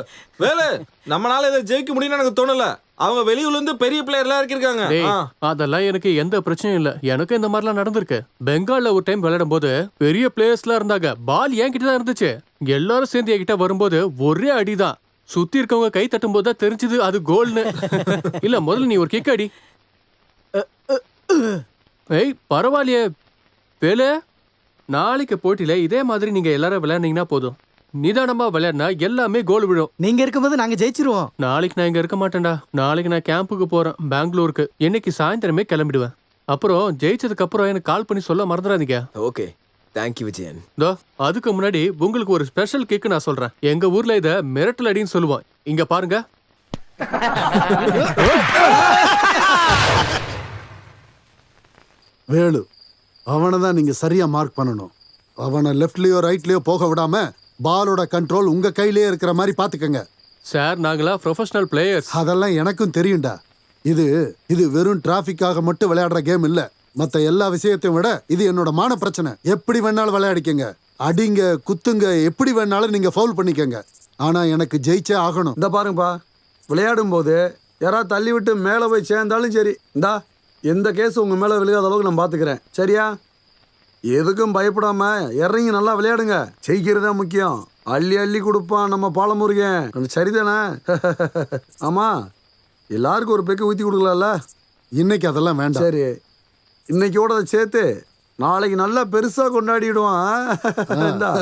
வேலு, நம்மளால இதை ஜெயிக்க முடியும்னு எனக்கு தோணல. அவங்க வெளியூர்ல இருந்து பெரிய பிளேயர்லாம் இருக்காங்க. அதெல்லாம் எனக்கு எந்த பிரச்சனையும் இல்ல. எனக்கு இந்த மாதிரிலாம் நடந்திருக்கு. பெங்கால்ல ஒரு டைம் விளையாடும் போது பெரிய பிளேயர்ஸ்லாம் இருந்தாங்க. பால் என்கிட்ட தான் இருந்துச்சு. எல்லாரும் சேர்ந்து என்கிட்ட வரும்போது ஒரே அடிதான். சுத்தி இருக்கவங்க கை தட்டும் போது தான் தெரிஞ்சது அது கோல்னு. இல்ல, முதல்ல நீ ஒரு கிக் அடி. ஏய், பரவாயில்லையே வேலு. நாளைக்கு போட்டியில இதே மாதிரி நீங்க எல்லாரும் விளையாடுனீங்கன்னா போதும். நிதானமா விளையாடினா எல்லாமே கோல் விழும். நீங்க இருக்கும்போது நாங்க ஜெயிச்சிருவோம். நாளைக்கு நான் இங்க இருக்க மாட்டேன்டா. நாளைக்கு நான் கேம்புக்கு போறேன், பெங்களூருக்கு. இன்னைக்கு சாயந்தரமே கிளம்பிடுவேன். அப்புறம் ஜெயிச்சதுக்கு அப்புறம் எனக்கு கால் பண்ணி சொல்ல மறந்துடாதீங்க. Okay, thank you Vijayan. தோ அதுக்கு முன்னாடி உங்களுக்கு ஒரு ஸ்பெஷல் கிக் நான் சொல்றேன். எங்க ஊர்ல இத மிரட்டல் அடின்னு சொல்லுவோம். இங்க பாருங்க. வேலு, அவனை தான் நீங்க சரியா மார்க் பண்ணணும். அவனை லெஃப்ட்லயோ ரைட்லயோ போக விடாம பாலோட கண்ட்ரோல் உங்க கையிலேயே இருக்கிற மாதிரி பாத்துக்கங்க. சார், நாங்களா ப்ரொஃபஷனல் பிளேயர்ஸ். அதெல்லாம் எனக்கும் தெரியும்டா. இது வெறும் டிராஃபிக்காக மட்டும் விளையாடுற கேம் இல்ல. மத்த எல்லா விஷயத்தையும் விட இது என்னோட மான பிரச்சனை. எப்படி வேணாலும் விளையாடிக்கங்க, அடிங்க, குத்துங்க, எப்படி வேணாலும் நீங்க ஃபவுல் பண்ணிக்கங்க. ஆனா எனக்கு ஜெயிச்சே ஆகணும். இந்த பாருங்கப்பா, விளையாடும் போது யாராவது தள்ளி விட்டு மேலே போய் சேர்ந்தாலும் சரி, இந்தா எந்த கேஸ் உங்க மேல விழுகாத அளவுக்கு நான் பாத்துக்கிறேன், சரியா? எதுக்கும் பயப்படாம இறங்கி நல்லா விளையாடுங்க. ஜெயிக்கிறதா முக்கியம். அள்ளி அள்ளி கொடுப்பான் நம்ம பாலமுருகன், சரிதானே? ஆமா, எல்லாருக்கும் ஒரு பெக்கு ஊத்தி கொடுக்கலாம்ல. இன்னைக்கு அதெல்லாம் வேண்டாம். சரி, இன்னைக்கோட அதை சேர்த்து நாளைக்கு நல்லா பெருசா கொண்டாடிடுவான். இந்தா.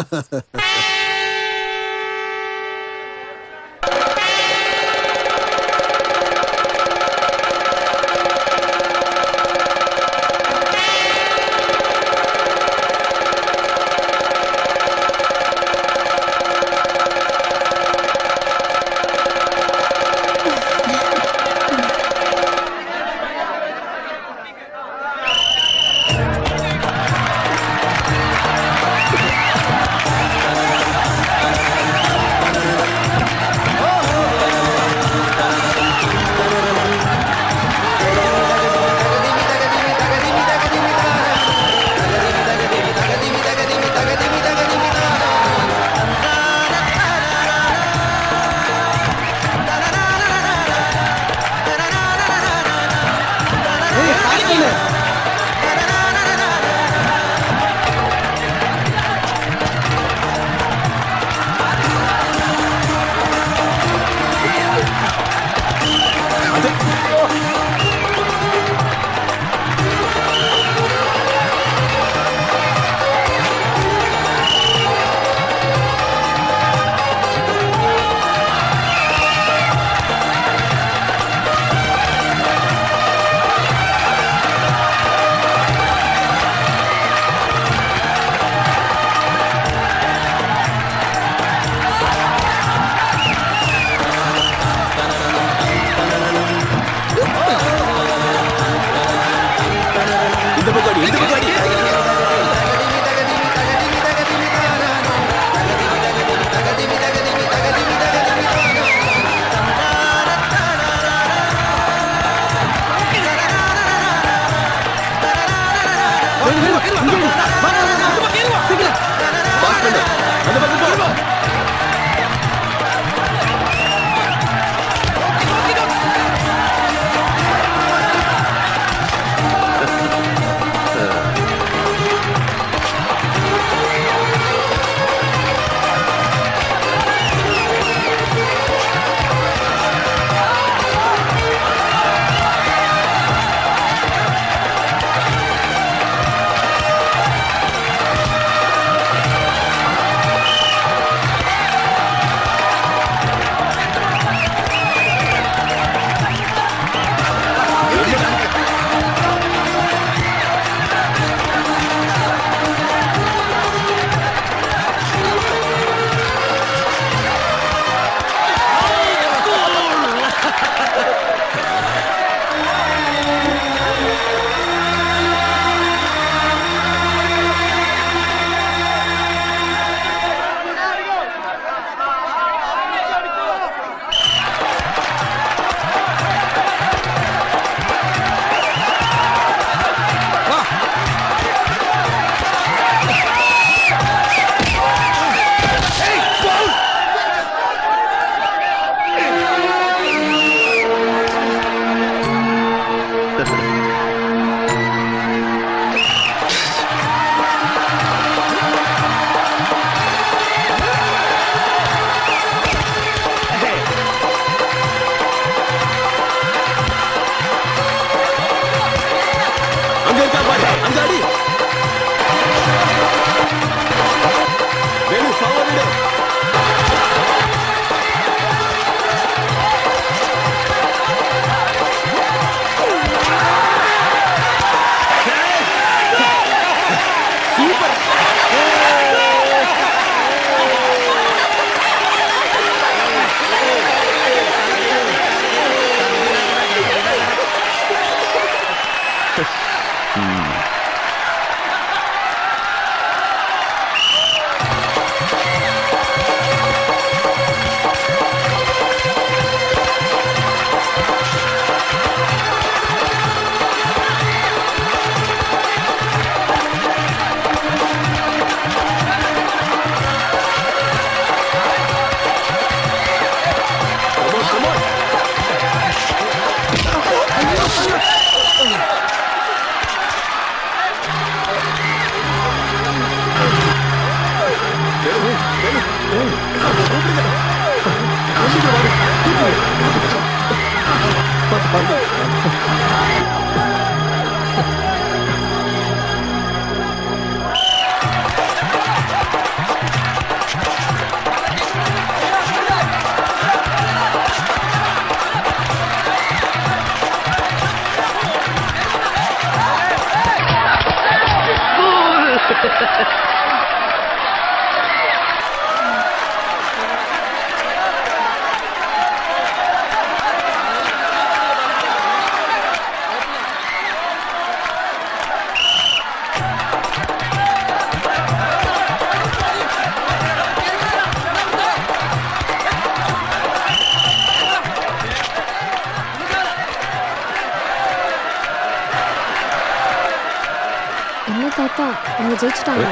என்ன தாத்தா அவங்க ஜெயிச்சிட்டாங்க?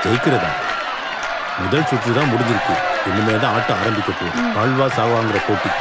ஜெயிக்கிறதா? முதல் சுற்று தான் முடிஞ்சிருக்கு. இனிமே தான் ஆட்டம் ஆரம்பிக்க போகுது. வாழ்வா சாவாங்கிற போட்டி.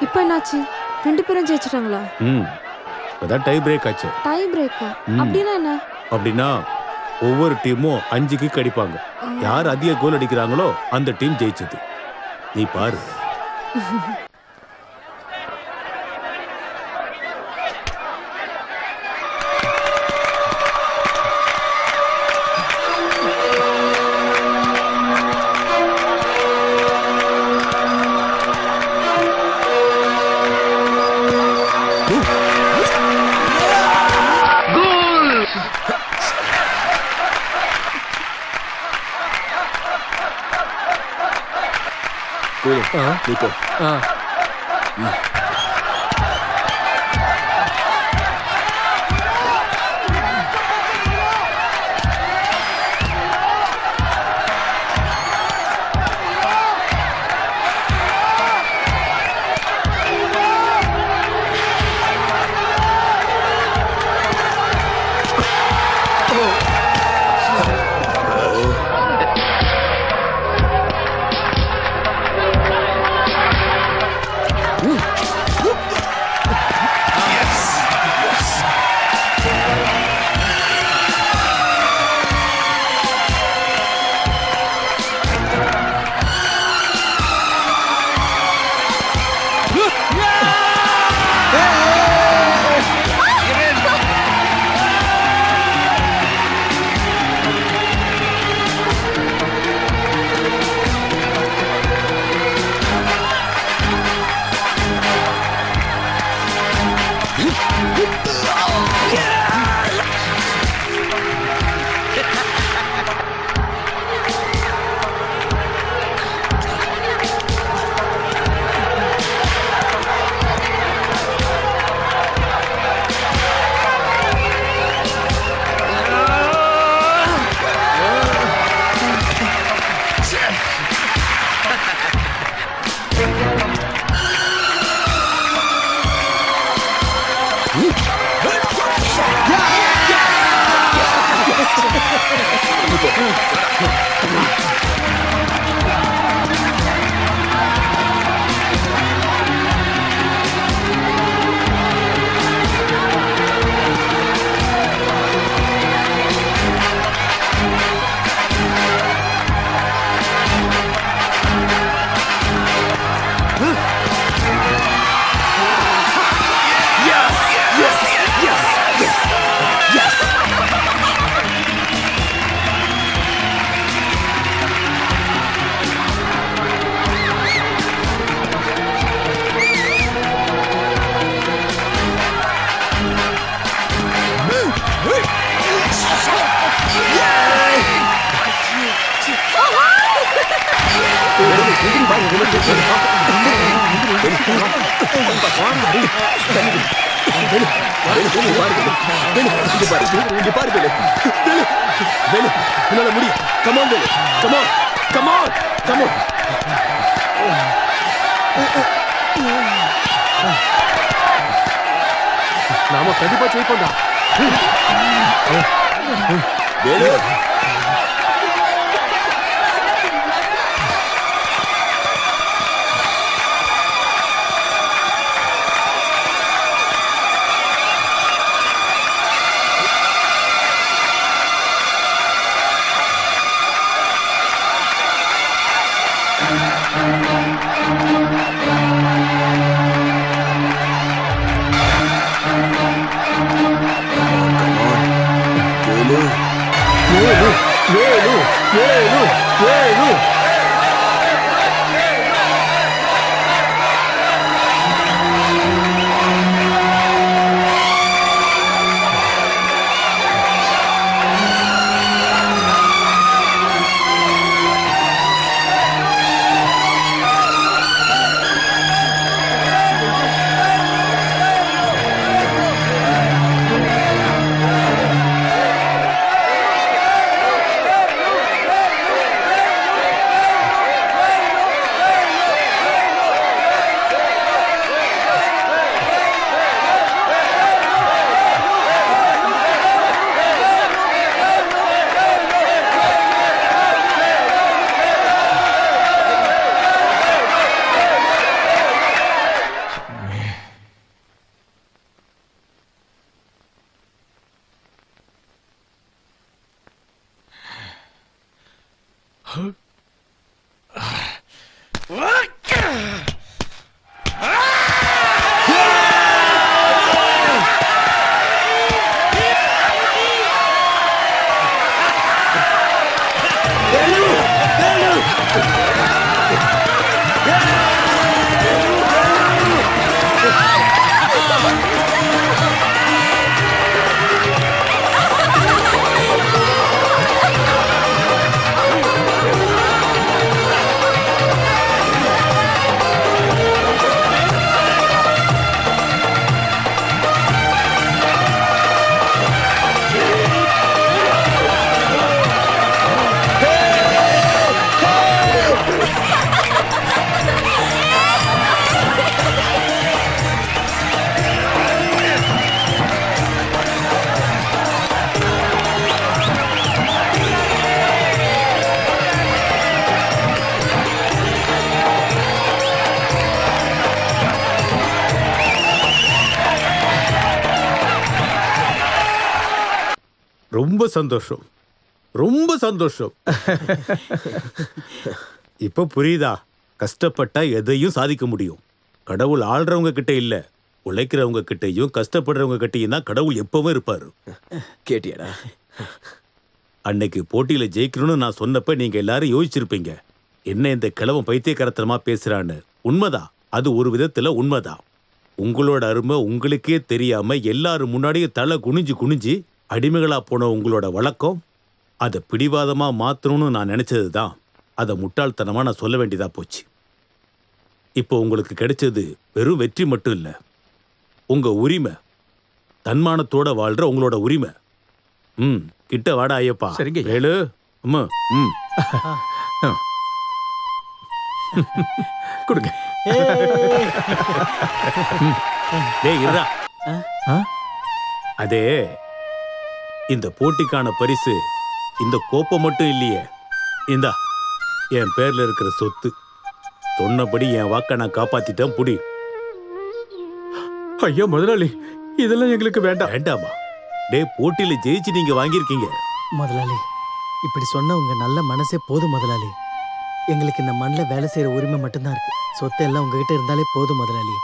இப்போ என்னாச்சு? 2 பேரும் ஜெயிச்சிட்டாங்களா? அதான் டை பிரேக் ஆச்சு. டை பிரேக்கா? அப்படின்னா என்ன? அப்படின்னா ஒவ்வொரு டீமும் 5 கிக் அடிப்பாங்க. யார் அதிக கோல் அடிக்கிறாங்களோ அந்த டீம் ஜெயிச்சது. நீ பாரு. நீ போ. உன்னால முடியும். Come on, Velu. Come on. Come on. Come on. நாம கண்டிப்பா ஜெயிப்போம்டா. வேலு ரொம்ப சந்தோஷம், ரொம்ப சந்தோஷம். இப்ப புரியுதா? கஷ்டப்பட்டா எதையும் சாதிக்க முடியும். கடவுள் ஆள்றவங்க கிட்ட இல்ல, உழைக்கிறவங்க கிட்டையும் கஷ்டப்படுறவங்க கிட்டையும் தான் கடவுள் எப்பவும் இருப்பாரு. கேட்டியாடா? அன்னைக்கு போட்டியில ஜெயிக்கணும்னு நான் சொன்னப்ப நீங்க எல்லாரும் யோசிச்சிருப்பீங்க, என்ன இந்த கிழவன் பைத்தியக்காரத்தனமா பேசுறான்னு. உண்மைதான், அது ஒரு விதத்துல உண்மைதான். உங்களோட அருமை உங்களுக்கே தெரியாம எல்லாரும் முன்னாடியே தலை குனிஞ்சு குனிஞ்சு அடிமைகளா போன உங்களோட வழக்கம், அதை பிடிவாதமா மாத்தணும்னு நான் நினைச்சதுதான். அதை முட்டாள்தனமா நான் சொல்ல வேண்டியதா போச்சு. இப்போ உங்களுக்கு கிடைச்சது வெறும் வெற்றி மட்டும் இல்ல, உங்க உரிமை, தன்மானத்தோட வாழ்ற உங்களோட உரிமை. கிட்ட வாடா ஐயப்பா. சரிங்க. வேலு, கொடுங்க. டேய் இருடா. அதே இந்த போட்டிக்கான பரிசு இந்த கோப்பை மட்டும் இல்லையே, இந்தா என் பேர்ல இருக்கிற சொத்து. சொன்னபடி என் வாக்க நான் காப்பாத்திட்டேன். புடி. ஐயா முதலாளி, இதெல்லாம் எங்களுக்கு வேண்டாம். வேண்டாமா? டே, போட்டியில ஜெயிச்சு நீங்க வாங்கியிருக்கீங்க. முதலாளி இப்படி சொன்ன உங்க நல்ல மனசே போதும் முதலாளி. எங்களுக்கு இந்த மண்ணில் வேலை செய்யற உரிமை மட்டும்தான் இருக்கு. சொத்தை எல்லாம் உங்ககிட்ட இருந்தாலே போதும் முதலாளி.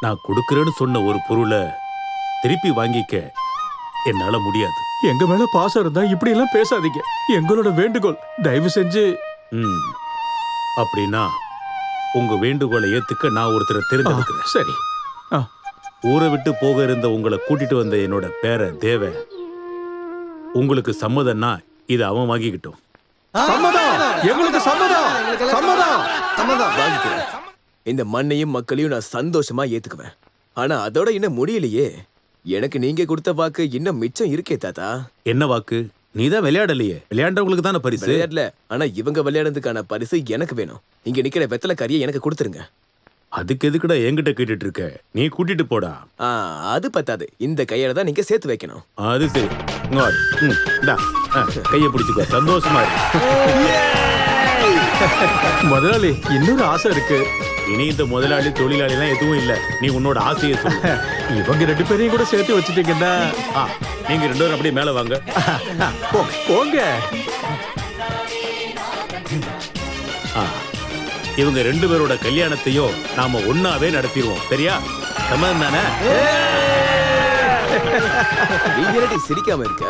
நான் கொடுக்கறேன்னு சொன்ன ஒரு பொருளை திருப்பி வாங்கிக்க என்னால முடியாது. எங்க மேல பாசம் இருந்தா இப்படி எல்லாம் பேசாதீங்க. எங்களோட வேண்டுகோள், தயவு செஞ்சு. அப்படின்னா உங்க வேண்டுகோளை ஏத்துக்க நான் ஒருத்தரை தேர்ந்தெடுக்கிறேன். சரி. ஊரை விட்டு போக இருந்த உங்களை கூட்டிட்டு வந்த என்னோட பேர தேவ, உங்களுக்கு சம்மதம்னா இதை அவன் வாங்கிக்கிட்டோம். சம்மதம், எங்களுக்கு சம்மதம். சம்மதம், சம்மதம். வாங்கிக்கிறேன். இந்த மண்ணையும் மக்களையும் நான் சந்தோஷமா ஏத்துக்குவேன். ஆனா அதோட இன்னும் முடியலையே. எனக்கு நீங்க கொடுத்த வாக்கு இன்னும் மிச்சம் இருக்கே தாத்தா. என்ன வாக்கு? நீதான் விளையாடலையே. விளையாண்டவங்களுக்கு தானே பரிசு. விளையாடல, ஆனா இவங்க விளையாடுறதுக்கான பரிசு எனக்கு வேணும். இங்க நிக்கிற வெத்தலை கறியை எனக்கு கொடுத்துருங்க. அதுக்கு எதுக்குடா என்கிட்ட கேட்டுட்டு இருக்க? நீ கூட்டிட்டு போடா. அது பத்தாது, இந்த கையால தான் நீங்க சேர்த்து வைக்கணும். அது சரி. கையை பிடிச்சுக்கோ, சந்தோஷமா இருக்கு. முதலாளி இன்னொரு ஆசை இருக்கு. இனி இந்த முதலாளி தொழிலாளி எல்லாம் எதுவும் இல்ல. நீ உன்னோட ஆசையை சொல்லு. இவங்க 2 பேரையும் கூட சேர்த்து வச்சுட்டீங்கன்னா நீங்க 2 பேரும் அப்படியே மேல வாங்க. போங்க. இவங்க 2 பேரோட கல்யாணத்தையும் நாம ஒன்னாவே நடத்திடுவோம். சரியா? சம்மதம் தானே? நீங்க சிரிக்காம இருக்க.